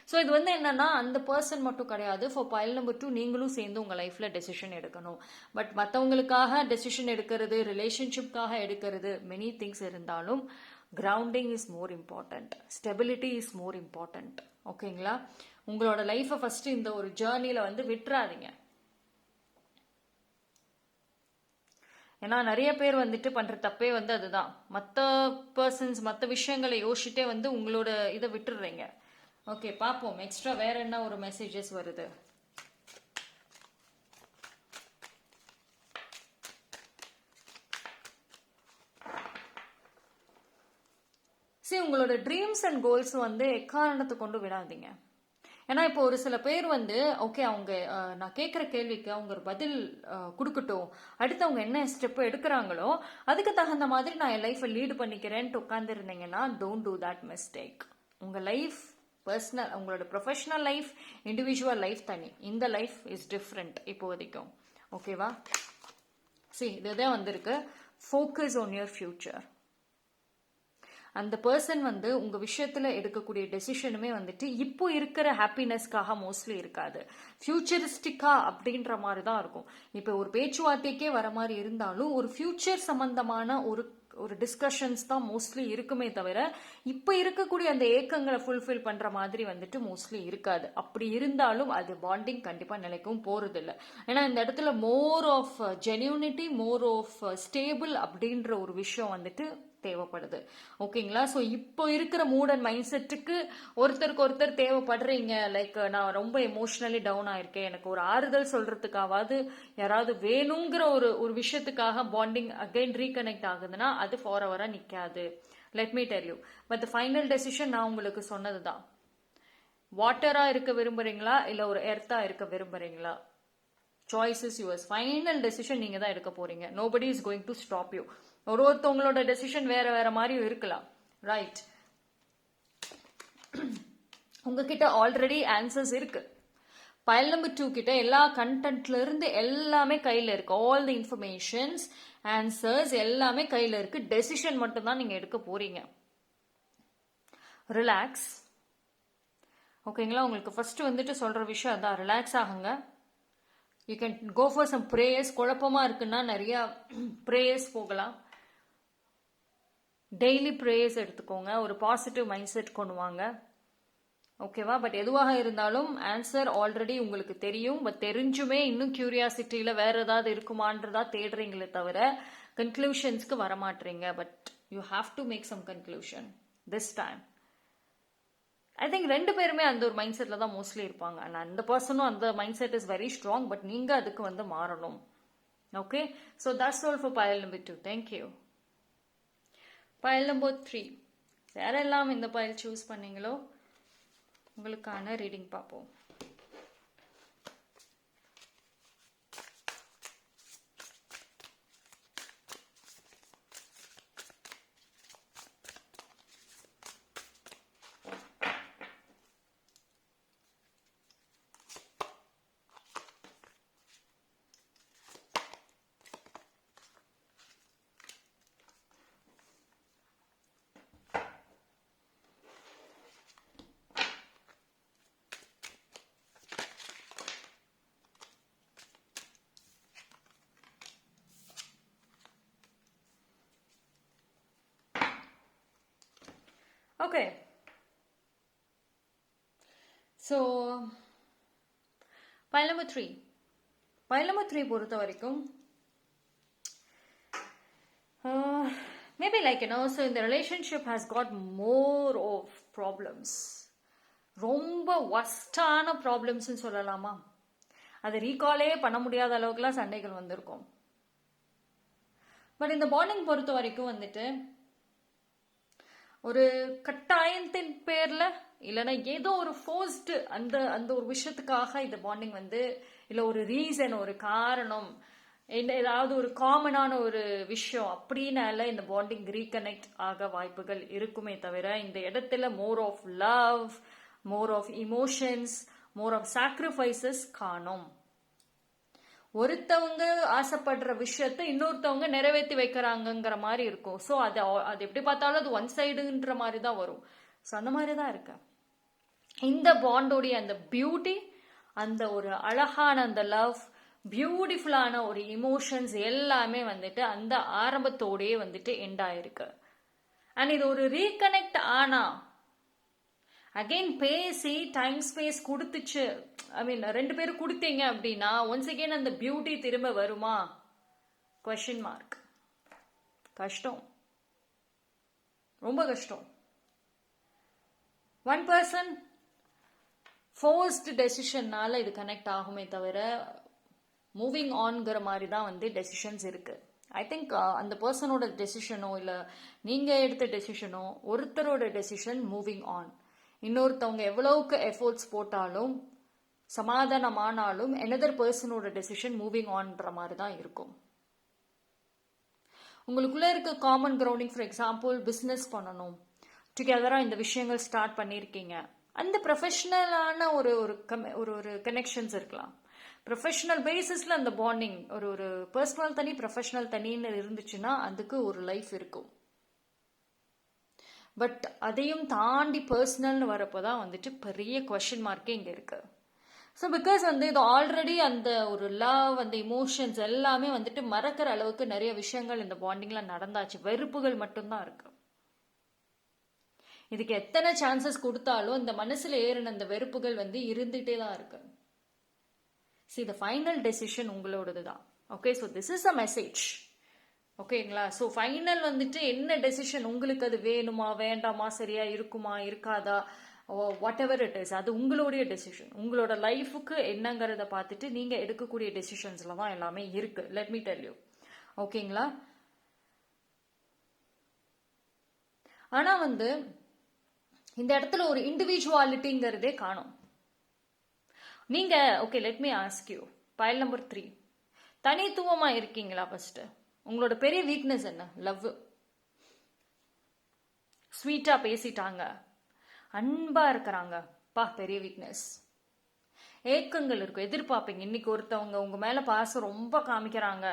Speaker 1: ஸோ இது வந்து என்னன்னா அந்த பர்சன் மட்டும் கிடையாது, ஃபார் பயல் நம்பர் 2 நீங்களும் சேர்ந்து உங்க லைஃப்ல டெசிஷன் எடுக்கணும். பட் மற்றவங்களுக்காக டெசிஷன் எடுக்கிறது, ரிலேஷன்ஷிப்காக எடுக்கிறது, மெனி திங்ஸ் இருந்தாலும் grounding is more important, stability is more important. ஓகேங்களா? உங்களோட லைஃபை ஃபர்ஸ்ட் இந்த ஒரு ஜேர்னில வந்து விட்டுறாதீங்க. ஏன்னா நிறைய பேர் வந்துட்டு பண்ற தப்பே வந்து அதுதான். மற்ற பர்சன்ஸ், மற்ற விஷயங்களை யோசிச்சுட்டே வந்து உங்களோட இதை விட்டுடுறீங்க. ஓகே, பார்ப்போம் எக்ஸ்ட்ரா வேற என்ன ஒரு மெசேஜஸ் வருது. சரி, உங்களோட ட்ரீம்ஸ் அண்ட் கோல்ஸ் வந்து எக்காரணத்தை கொண்டு விடாதீங்க. ஏன்னா இப்போ ஒரு சில பேர் வந்து ஓகே அவங்க நான் கேட்குற கேள்விக்கு அவங்க ஒரு பதில் கொடுக்கட்டும், அடுத்து அவங்க என்ன ஸ்டெப் எடுக்கிறாங்களோ அதுக்கு தகுந்த மாதிரி நான் என் லைஃப்பை லீடு பண்ணிக்கிறேன்ட்டு உட்காந்துருந்தீங்கன்னா டோன்ட் டூ தட் மிஸ்டேக். உங்கள் லைஃப் பர்சனல், உங்களோட ப்ரொஃபஷனல் லைஃப், இண்டிவிஜுவல் லைஃப் தனி. இந்த லைஃப் இஸ் டிஃப்ரெண்ட் இப்போதைக்கும். ஓகேவா? சரி, இதுதான் வந்திருக்கு. Focus on your future. அந்த பர்சன் வந்து உங்க விஷயத்துல எடுக்கக்கூடிய டெசிஷனுமே வந்துட்டு இப்போ இருக்கிற ஹாப்பினஸ்க்காக மோஸ்ட்லி இருக்காது, ஃபியூச்சரிஸ்டிக்கா அப்படின்ற மாதிரி தான் இருக்கும். இப்போ ஒரு பேச்சுவார்த்தைக்கே வர மாதிரி இருந்தாலும் ஒரு ஃபியூச்சர் சம்பந்தமான ஒரு டிஸ்கஷன்ஸ் தான் மோஸ்ட்லி இருக்குமே தவிர இப்போ இருக்கக்கூடிய அந்த ஏக்கங்களை ஃபுல்ஃபில் பண்ற மாதிரி வந்துட்டு மோஸ்ட்லி இருக்காது. அப்படி இருந்தாலும் அது பாண்டிங் கண்டிப்பா நிலைக்கும் போறது இல்லை. ஏன்னா இந்த இடத்துல more of genuinity, more of stable அப்படின்ற ஒரு விஷயம் வந்துட்டு தேவைப்படுது. ஓகேங்களா? ஸோ இப்போ இருக்கிற மூட் அண்ட் மைண்ட் செட்டுக்கு ஒருத்தருக்கு ஒருத்தர் தேவைப்படுறீங்க. லைக் நான் ரொம்ப எமோஷனலி டவுன் ஆயிருக்கேன், எனக்கு ஒரு ஆறுதல் சொல்றதுக்காவது யாராவது வேணுங்கிற ஒரு விஷயத்துக்காக பாண்டிங் அகைன் ரீகனெக்ட் ஆகுதுன்னா அது ஃபார் எவரா நிற்காது. Let me tell you. But final decision நான் உங்களுக்கு சொன்னதுதான். வாட்டரா இருக்க விரும்புறீங்களா இல்ல ஒரு எர்த்தா இருக்க விரும்புறீங்களா? Choice is yours. Final decision நீங்க தான் எடுக்க போறீங்க. Nobody is going to stop you. ஒருத்தவங்களோட டெசிஷன் வேற வேற மாதிரியும் இருக்கலாம், ரைட்? உங்ககிட்ட ஆல்ரெடி ஆன்சர்ஸ் இருக்கு. பைல் நம்பர் 2 கிட்ட எல்லா கண்டென்ட்ல இருந்து எல்லாமே கையில இருக்கு. ஆல் தி இன்ஃபர்மேஷன்ஸ், ஆன்சர்ஸ் எல்லாமே கையில இருக்கு. டெசிஷன் மட்டும் தான் நீங்க எடுக்க போறீங்க. ரிலாக்ஸ். ஓகேங்களா? உங்களுக்கு ஃபர்ஸ்ட் வந்துட்டு சொல்ற விஷயம் அதான், ரிலாக்ஸ் ஆகுங்க. You can go for some prayers. குழப்பமா இருக்குன்னா நிறைய ப்ரேயர்ஸ் போகலாம். டெய்லி ப்ரேயர்ஸ் எடுத்துக்கோங்க. ஒரு பாசிட்டிவ் மைண்ட் செட் கொண்டு வாங்க. ஓகேவா? பட் எதுவாக இருந்தாலும் ஆன்சர் ஆல்ரெடி உங்களுக்கு தெரியும். பட் தெரிஞ்சுமே இன்னும் கியூரியாசிட்டியில வேற ஏதாவது இருக்குமான்றதா தேடுறீங்களே தவிர கன்க்ளூஷன்ஸ்க்கு வரமாட்டீங்க. But you have to make some conclusion this time. I think ரெண்டு பேருமே அந்த ஒரு மைண்ட் செட்ல தான் மோஸ்ட்லி இருப்பாங்க. அண்ட் அந்த பர்சனும் அந்த mind set is very strong. But நீங்க அதுக்கு வந்து மாறணும். Okay, so that's all for file number 2. Thank you. File number 3. யாரெல்லாம் இந்த பைல் சூஸ் பண்ணீங்களோ உங்களுக்கான ரீடிங் பார்ப்போம். Okay, so file number 3. File number 3 பொறுத்த வரைக்கும் மேபி லைக் ஸோ இந்த relationship has got more of problems. ரொம்ப ஒஸ்டான ப்ராப்ளம்ஸ்ன்னு சொல்லலாமா? அதை ரீகாலே பண்ண முடியாத அளவுக்குலாம் சண்டைகள் வந்திருக்கும். பட் இந்த பாண்டிங் பொறுத்த வரைக்கும் வந்துட்டு ஒரு கட்டாயத்தின் பேர்ல இல்லைன்னா ஏதோ ஒரு ஃபோர்ஸ்டு அந்த அந்த ஒரு விஷயத்துக்காக இந்த பாண்டிங் வந்து இல்லை ஒரு ரீசன், ஒரு காரணம், ஏதாவது ஒரு காமனான ஒரு விஷயம் அப்படின்னால இந்த பாண்டிங் ரீகனெக்ட் ஆக வாய்ப்புகள் இருக்குமே தவிர இந்த இடத்துல more of love, more of emotions, more of sacrifices காணும். ஒருத்தவங்க ஆசைப்படுற விஷயத்த இன்னொருத்தவங்க நிறைவேற்றி வைக்கிறாங்கிற மாதிரி இருக்கும். ஸோ அது எப்படி பார்த்தாலும் அது ஒன் சைடுன்ற மாதிரி தான் வரும். ஸோ அந்த மாதிரி தான் இருக்கு இந்த பாண்டோடைய அந்த பியூட்டி, அந்த ஒரு அழகான அந்த லவ், பியூட்டிஃபுல்லான ஒரு இமோஷன்ஸ் எல்லாமே வந்துட்டு அந்த ஆரம்பத்தோடயே வந்துட்டு எண்ட் ஆயிருக்கு. அண்ட் இது ஒரு ரீகனெக்ட் ஆனா அகெயின் பேசி டைம் ஸ்பேஸ் கொடுத்துச்சு, ஐ மீன் ரெண்டு பேரும் கொடுத்தீங்க அப்படின்னா ஒன்ஸ் அகெயின் அந்த பியூட்டி திரும்ப வருமா? Question mark. கஷ்டம், ரொம்ப கஷ்டம். ஒன் பர்சன் ஃபோர்ஸ்டு டெசிஷன்னால இது கனெக்ட் ஆகுமே தவிர மூவிங் ஆன்ங்கிற மாதிரி தான் வந்து டெசிஷன்ஸ் இருக்கு. ஐ திங்க் அந்த பர்சனோட டெசிஷனோ இல்லை நீங்கள் எடுத்த டெசிஷனோ ஒருத்தரோட டெசிஷன் மூவிங் ஆன். இன்னொருத்தவங்க எவ்வளவுக்கு எஃபோர்ட்ஸ் போட்டாலும் சமாதானமானாலும் another பர்சனோட டெசிஷன் மூவிங் ஆன்ற மாதிரி தான் இருக்கும். உங்களுக்குள்ள இருக்க common grounding, for example business பண்ணணும், டுகெதராக இந்த விஷயங்கள் ஸ்டார்ட் பண்ணியிருக்கீங்க, அந்த ப்ரொஃபஷ்னலான ஒரு ஒரு கனெக்ஷன்ஸ் இருக்கலாம். ப்ரொஃபஷனல் பேசிஸில் அந்த பாண்டிங் ஒரு பர்சனல் தனி ப்ரொஃபஷனல் தனின்னு இருந்துச்சுன்னா அதுக்கு ஒரு லைஃப் இருக்கும். பட் அதையும் தாண்டி பர்சனல்னு வரப்போ தான் வந்துட்டு பெரிய கொஷின் மார்க்கே இங்கே இருக்கு. ஸோ பிகாஸ் இது ஆல்ரெடி அந்த ஒரு லவ், அந்த இமோஷன்ஸ் எல்லாமே வந்துட்டு மறக்கிற அளவுக்கு நிறைய விஷயங்கள் இந்த பாண்டிங்ல நடந்தாச்சு. வெறுப்புகள் மட்டும்தான் இருக்கு. இதுக்கு எத்தனை சான்சஸ் கொடுத்தாலும் இந்த மனசுல ஏறின அந்த வெறுப்புகள் இருந்துட்டே தான் இருக்கு. See, the final decision உங்களோடது தான். Okay, so this is a message. ஓகேங்களா? ஸோ ஃபைனல் என்ன டெசிஷன், உங்களுக்கு அது வேணுமா வேண்டாமா, சரியா இருக்குமா இருக்காதா, வாட் எவர் இட் இஸ், அது உங்களுடைய டெசிஷன். உங்களோட லைஃபுக்கு என்னங்கிறத பார்த்துட்டு நீங்க எடுக்கக்கூடிய டெசிஷன்ஸ்ல தான் எல்லாமே இருக்கு. Let me tell you. ஓகேங்களா? ஆனா இந்த இடத்துல ஒரு இண்டிவிஜுவாலிட்டிங்கிறதே காணும். நீங்க okay, let me ask you, file number 3, தனித்துவமா இருக்கீங்களா? ஃபர்ஸ்ட் உங்களோட பெரிய வீக்னஸ் என்ன? லவ். ஸ்வீட்டா பேசிட்டாங்க, அன்பா இருக்கிறாங்க, பா பெரிய வீக்னஸ். ஏக்கங்கள் இருக்கும், எதிர்பார்ப்பீங்க. இன்னைக்கு ஒருத்தவங்க உங்க மேல பாசம் ரொம்ப காமிக்கிறாங்க,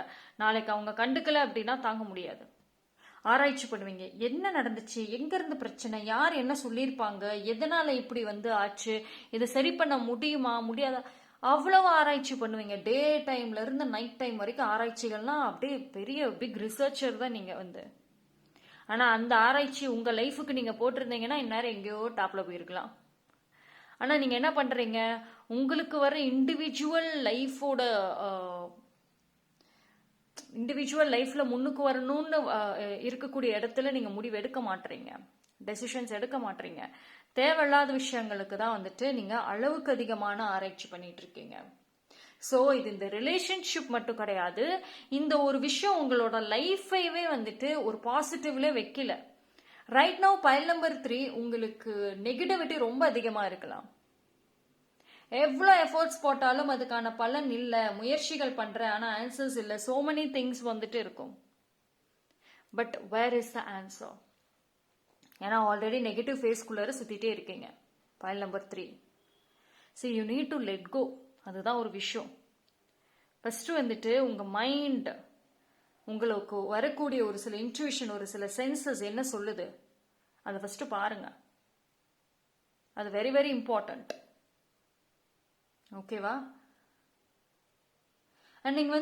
Speaker 1: நாளைக்கு அவங்க கண்டுக்கல அப்படின்னா தாங்க முடியாது. ஆராய்ச்சி பண்ணுவீங்க, என்ன நடந்துச்சு, எங்க இருந்து பிரச்சனை, யார் என்ன சொல்லியிருப்பாங்க, எதனால இப்படி ஆச்சு, இதை சரி பண்ண முடியுமா முடியாதா, அவ்வளவு ஆராய்ச்சி பண்ணுவீங்க. டே டைம்ல இருந்து நைட் டைம் வரைக்கும் ஆராய்ச்சிகள்லாம் அப்படியே பெரிய பிக் ரிசர்ச்சர் தான் நீங்க ஆனா அந்த ஆராய்ச்சி உங்க லைஃபுக்கு நீங்க போட்டிருந்தீங்கன்னா இந்நேரம் எங்கேயோ டாப்ல போயிருக்கலாம். ஆனா நீங்க என்ன பண்றீங்க, உங்களுக்கு வர இண்டிவிஜுவல் லைஃப்ல முன்னுக்கு வரணும்னு இருக்கக்கூடிய இடத்துல நீங்க முடிவு எடுக்க மாட்டீங்க, டெசிஷன்ஸ் எடுக்க மாட்டீங்க. தேவையில்லாத விஷயங்களுக்கு தான் நீங்க அளவுக்கு அதிகமான ஆராய்ச்சி பண்ணிட்டு இருக்கீங்க. ஸோ இது இந்த ரிலேஷன்ஷிப் மட்டும் கிடையாது, இந்த ஒரு விஷயம் உங்களோட லைஃபைவே ஒரு பாசிட்டிவ்ல வைக்கல. ரைட் நவ் பைல் நம்பர் 3, உங்களுக்கு நெகட்டிவிட்டி ரொம்ப அதிகமா இருக்கலாம். எவ்வளோ எஃபோர்ட்ஸ் போட்டாலும் அதுக்கான பலன் இல்லை, முயற்சிகள் பண்றேன் ஆனா ஆன்சர்ஸ் இல்லை, சோ மெனி திங்ஸ் இருக்கும். But where is the answer? ஏன்னா ஆல்ரெடி நெகட்டிவ் ஃபேஸ்குள்ளார சுத்திட்டே இருக்கீங்க. File number 3, so you need to let go. அதுதான் ஒரு விஷயம். ஃபர்ஸ்ட் உங்க மைண்ட், உங்களுக்கு வரக்கூடிய ஒரு சில இன்ட்யூஷன், ஒரு சில சென்சஸ் என்ன சொல்லுது அதை ஃபர்ஸ்ட் பாருங்க. அது வெரி வெரி இம்பார்ட்டன்ட். ஓகேவா? அண்ட் நீங்க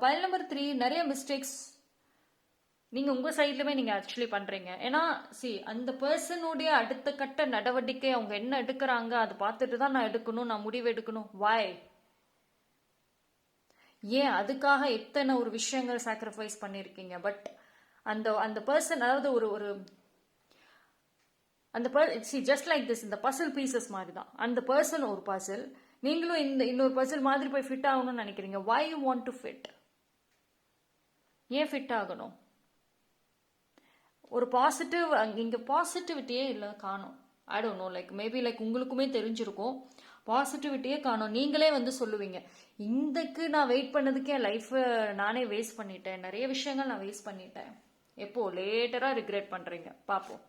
Speaker 1: பைல் நம்பர் 3 நிறைய மிஸ்டேக்ஸ் நீங்க உங்க சைட்லயுமே நீங்க ஆக்சுவலி பண்றீங்க. ஏன்னா அந்த பர்சனுடைய அடுத்த கட்ட நடவடிக்கை அவங்க என்ன எடுக்கிறாங்க அதை பார்த்துட்டு தான் நான் எடுக்கணும், நான் முடிவு எடுக்கணும். வாய்? ஏன் அதுக்காக எத்தனை ஒரு விஷயங்கள் சாக்ரிஃபைஸ் பண்ணிருக்கீங்க. பட் அந்த பர்சன், அதாவது ஒரு அந்த ஜஸ்ட் லைக் திஸ், இந்த பசில் பீசஸ் மாதிரி தான். அந்த பர்சன் ஒரு பசில், நீங்களும் இன்னொரு பசில் மாதிரி போய் ஃபிட் ஆகணும்னு நினைக்கிறீங்க. Why you want to fit? ஏன் ஃபிட் ஆகணும்? ஒரு பாசிட்டிவ், இங்க பாசிட்டிவிட்டியே இல்லை, காணும். ஐ டோன்ட் நோ, மேபி உங்களுக்குமே தெரிஞ்சிருக்கும், பாசிட்டிவிட்டியே காணும். நீங்களே சொல்லுவீங்க, இந்தக்கு நான் வெயிட் பண்ணதுக்கே என் லைஃப்பை நானே வேஸ்ட் பண்ணிட்டேன், நிறைய விஷயங்கள் நான் வேஸ்ட் பண்ணிட்டேன். எப்போ லேட்டரா ரிக்ரெட் பண்றீங்க? பாப்போம்.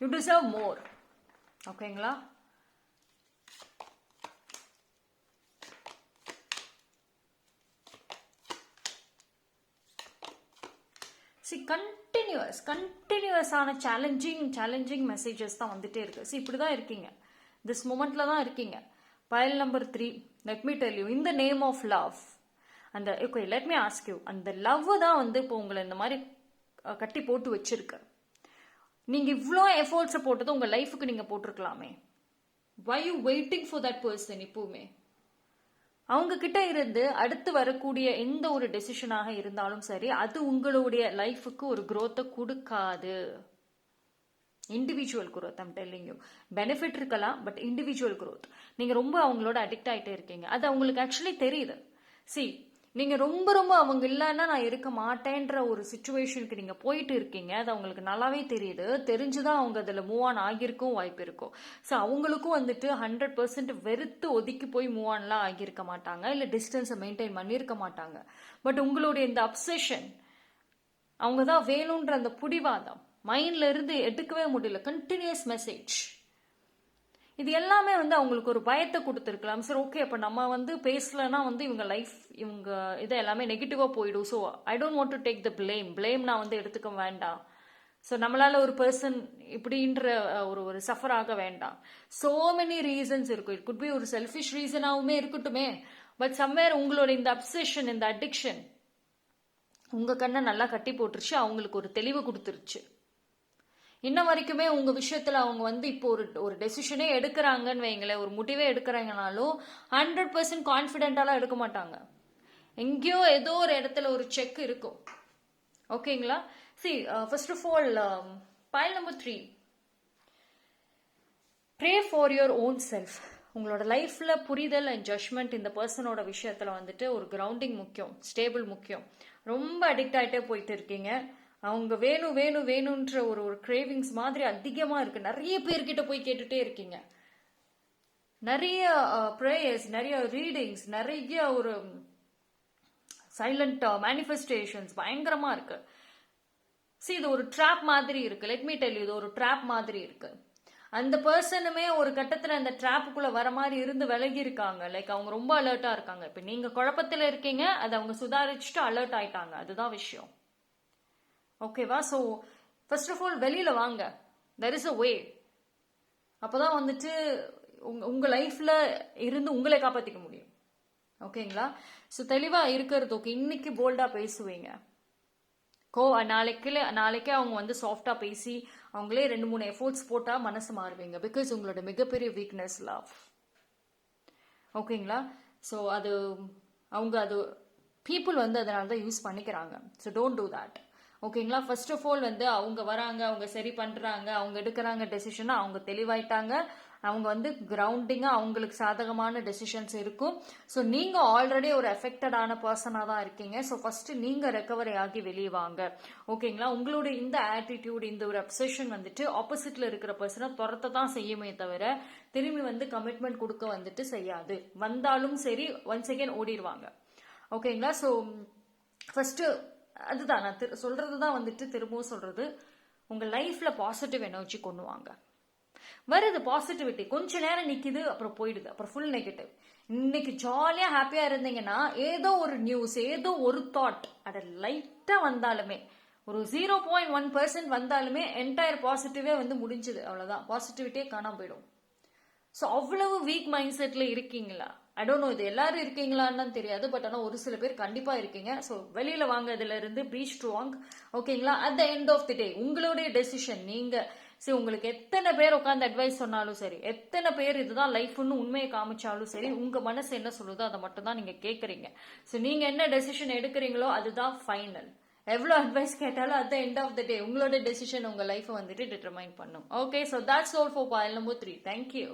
Speaker 1: யூ டிசர்வ் மோர். ஓகேங்களா? கண்டினியூஸான சேலஞ்சிங் மெசேஜஸ் தான் இருக்கு. இப்படிதான் இருக்கீங்க, திஸ் மூமெண்ட்ல தான் இருக்கீங்க. File number 3, let me tell you, in the name of love, அந்த okay let me ask you, அந்த லவ் தான் இப்போ உங்களை இந்த மாதிரி கட்டி போட்டு வச்சிருக்கு. நீங்க இவ்வளோ எஃபோர்ட்ஸை போட்டது உங்க லைஃபுக்கு நீங்க போட்டிருக்கலாமே. Why you waiting for that person? இப்பவுமே அவங்க கிட்ட இருந்து அடுத்து வரக்கூடிய எந்த ஒரு டெசிஷனாக இருந்தாலும் சரி, அது உங்களுடைய லைஃபுக்கு ஒரு growth கொடுக்காது. Individual growth. I'm telling you. Benefit இருக்கலாம், பட் இண்டிவிஜுவல் growth. நீங்க ரொம்ப அவங்களோட அடிக்ட் ஆயிட்டே இருக்கீங்க. அது அவங்களுக்கு ஆக்சுவலி தெரியுது. சி, நீங்க ரொம்ப ரொம்ப அவங்க இல்லைன்னா நான் இருக்க மாட்டேன்ற ஒரு சுச்சுவேஷனுக்கு நீங்க போயிட்டு இருக்கீங்க. அது அவங்களுக்கு நல்லாவே தெரியுது. தெரிஞ்சுதான் அவங்க அதுல மூவ் ஆன் ஆகியிருக்கும் வாய்ப்பு இருக்கும். ஸோ அவங்களுக்கும் வந்துட்டு 100% வெறுத்து ஒதுக்கி போய் மூவ் ஆன்லாம் ஆகியிருக்க மாட்டாங்க, இல்ல டிஸ்டன்ஸை மெயின்டைன் பண்ணியிருக்க மாட்டாங்க. பட் உங்களுடைய இந்த அப்சஷன், அவங்க தான் வேணுன்ற அந்த புடிவாதம் மைண்ட்ல இருந்து எடுக்கவே முடியல. கண்டினியூஸ் மெசேஜ், இது எல்லாமே வந்து அவங்களுக்கு ஒரு பயத்தை கொடுத்துருக்கலாம். சார் ஓகே, அப்போ நம்ம வந்து பேசலன்னா வந்து இவங்க லைஃப், இவங்க இதை எல்லாமே நெகட்டிவாக போயிடும். So I don't want to take the blame நான் வந்து எடுத்துக்க வேண்டாம். ஸோ நம்மளால ஒரு பர்சன் இப்படின்ற ஒரு சஃபர் ஆக வேண்டாம். சோ மெனி ரீசன்ஸ் இருக்கும். இட் குட் பி ஒரு செல்ஃபிஷ் ரீசனாகவுமே இருக்கட்டுமே. பட் சம்வேர் உங்களோட இந்த அப்சஷன், இந்த அடிக்ஷன் உங்க கண்ணை நல்லா கட்டி போட்டுருச்சு. அவங்களுக்கு ஒரு தெளிவு கொடுத்துருச்சு. இன்ன வரைக்குமே உங்க விஷயத்துல அவங்க வந்து இப்போ ஒரு டெசிஷனே எடுக்கிறாங்கன்னு வைங்களேன், ஒரு முடிவே எடுக்கிறாங்கனாலும் 100% கான்ஃபிடென்டாலாம் எடுக்க மாட்டாங்க. எங்கேயோ ஏதோ ஒரு இடத்துல ஒரு செக் இருக்கும். ஓகேங்களா? See, first of all, point number 3, pray for your own self. உங்களோட லைஃப்ல புரிதல் அண்ட் ஜட்மெண்ட் இந்த பர்சனோட விஷயத்துல வந்துட்டு ஒரு கிரவுண்டிங் முக்கியம், ஸ்டேபிள் முக்கியம். ரொம்ப அடிக்ட் ஆகிட்டே போயிட்டு இருக்கீங்க. அவங்க வேணும் வேணும் வேணும்ன்ற ஒரு கிரேவிங்ஸ் மாதிரி அதிகமா இருக்கு. நிறைய பேர்கிட்ட போய் கேட்டுட்டே இருக்கீங்க. நிறைய ப்ரேயர்ஸ், நிறைய ரீடிங்ஸ், நிறைய ஒரு சைலண்ட் மேனிஃபெஸ்டேஷன்ஸ் பயங்கரமா இருக்கு. சி, இது ஒரு ட்ராப் மாதிரி இருக்கு. லெட் மீ டெல் யூ, இது ஒரு ட்ராப் மாதிரி இருக்கு. அந்த பர்சனுமே ஒரு கட்டத்துல அந்த ட்ராப்புக்குள்ள வர மாதிரி இருந்து விலகி இருக்காங்க. லைக் அவங்க ரொம்ப அலர்ட்டா இருக்காங்க. இப்ப நீங்க குழப்பத்துல இருக்கீங்க, அதை அவங்க சுதாரிச்சுட்டு அலர்ட் ஆயிட்டாங்க. அதுதான் விஷயம். ஓகேவா? ஸோ ஃபர்ஸ்ட் ஆஃப் ஆல் வெளியில வாங்க. தெர் இஸ் அ வே. அப்போதான் வந்துட்டு உங்க லைஃப்ல இருந்து உங்களை காப்பாற்றிக்க முடியும். ஓகேங்களா? ஸோ தெளிவா இருக்கிறது ஓகே. இன்னைக்கு போல்டா பேசுவீங்க. நாளைக்கே அவங்க வந்து சாஃப்டா பேசி அவங்களே 2-3 எஃபோர்ட்ஸ் போட்டா மனசு மாறுவீங்க. பிகாஸ் உங்களோட மிகப்பெரிய வீக்னஸ் லவ். ஓகேங்களா? ஸோ அது பீப்புள் வந்து அதனால தான் யூஸ் பண்ணிக்கிறாங்க. So don't do that. ஓகேங்களா? ஃபர்ஸ்ட் ஆஃப் ஆல் வந்து அவங்க வராங்க, அவங்க சரி பண்றாங்க, அவங்க எடுக்கிறாங்க டெசிஷனா, அவங்க தெளிவாயிட்டாங்க, அவங்க வந்து கிரவுண்டிங்கா அவங்களுக்கு சாதகமான டெசிஷன்ஸ் இருக்கும். ஸோ நீங்க ஆல்ரெடி ஒரு எஃபெக்டடான பர்சனா தான் இருக்கீங்க. ஸோ ஃபர்ஸ்ட் நீங்க ரெக்கவரி ஆகி வெளியே வாங்க. ஓகேங்களா? உங்களுடைய இந்த ஆட்டிடியூட், இந்த ஒரு அப்சஷன் வந்துட்டு ஆப்போசிட்ல இருக்கிற பர்சனை துரத்த தான் செய்யுமே தவிர திரும்பி வந்து கமிட்மெண்ட் கொடுக்க வந்துட்டு செய்யாது. வந்தாலும் சரி ஒன்ஸ் அகேன் ஓடிடுவாங்க. ஓகேங்களா? ஸோ ஃபர்ஸ்ட் அதுதான் நான் சொல்றதுதான் வந்துட்டு திரும்பவும் சொல்றது, உங்க லைஃப்ல பாசிட்டிவ் எனர்ஜி கொண்டு வாங்க. வருது பாசிட்டிவிட்டி, கொஞ்ச நேரம் நிக்குது, அப்புறம் போயிடுது, அப்புறம் ஃபுல் நெகட்டிவ். இன்னைக்கு ஜாலியா ஹாப்பியா இருந்தீங்கன்னா ஏதோ ஒரு நியூஸ், ஏதோ ஒரு தாட், அட லைட்டா வந்தாலுமே, ஒரு 0.1% வந்தாலுமே என்டையர் பாசிட்டிவே வந்து முடிஞ்சது. அவ்வளவுதான், பாசிட்டிவிட்டியே காணாம போயிடும். ஸோ அவ்வளவு வீக் மைண்ட் செட்ல இருக்கீங்களா? ஐ டோன்ட் நோ, இது எல்லாரும் இருக்கீங்களான்னு தெரியாது. பட் ஆனால் ஒரு சில பேர் கண்டிப்பா இருக்கீங்க. ஸோ வெளியில வாங்க, இதுல இருந்து பீ ஸ்ட்ராங். ஓகேங்களா? At the end of the day உங்களுடைய டெசிஷன். நீங்க சரி, உங்களுக்கு எத்தனை பேர் உட்காந்து அட்வைஸ் சொன்னாலும் சரி, எத்தனை பேர் இதுதான் லைஃப்னு உண்மையை காமிச்சாலும் சரி, உங்க மனசு என்ன சொல்லுதோ அதை மட்டும் தான் நீங்க கேட்கறீங்க. ஸோ நீங்க என்ன டெசிஷன் எடுக்கிறீங்களோ அதுதான் ஃபைனல். எவ்வளோ அட்வைஸ் கேட்டாலும் at the end of the day உங்களோட டெசிஷன் உங்க லைஃப் வந்துட்டு டிட்டர்மைன் பண்ணும். Okay, so that's all for point number 3. Thank you.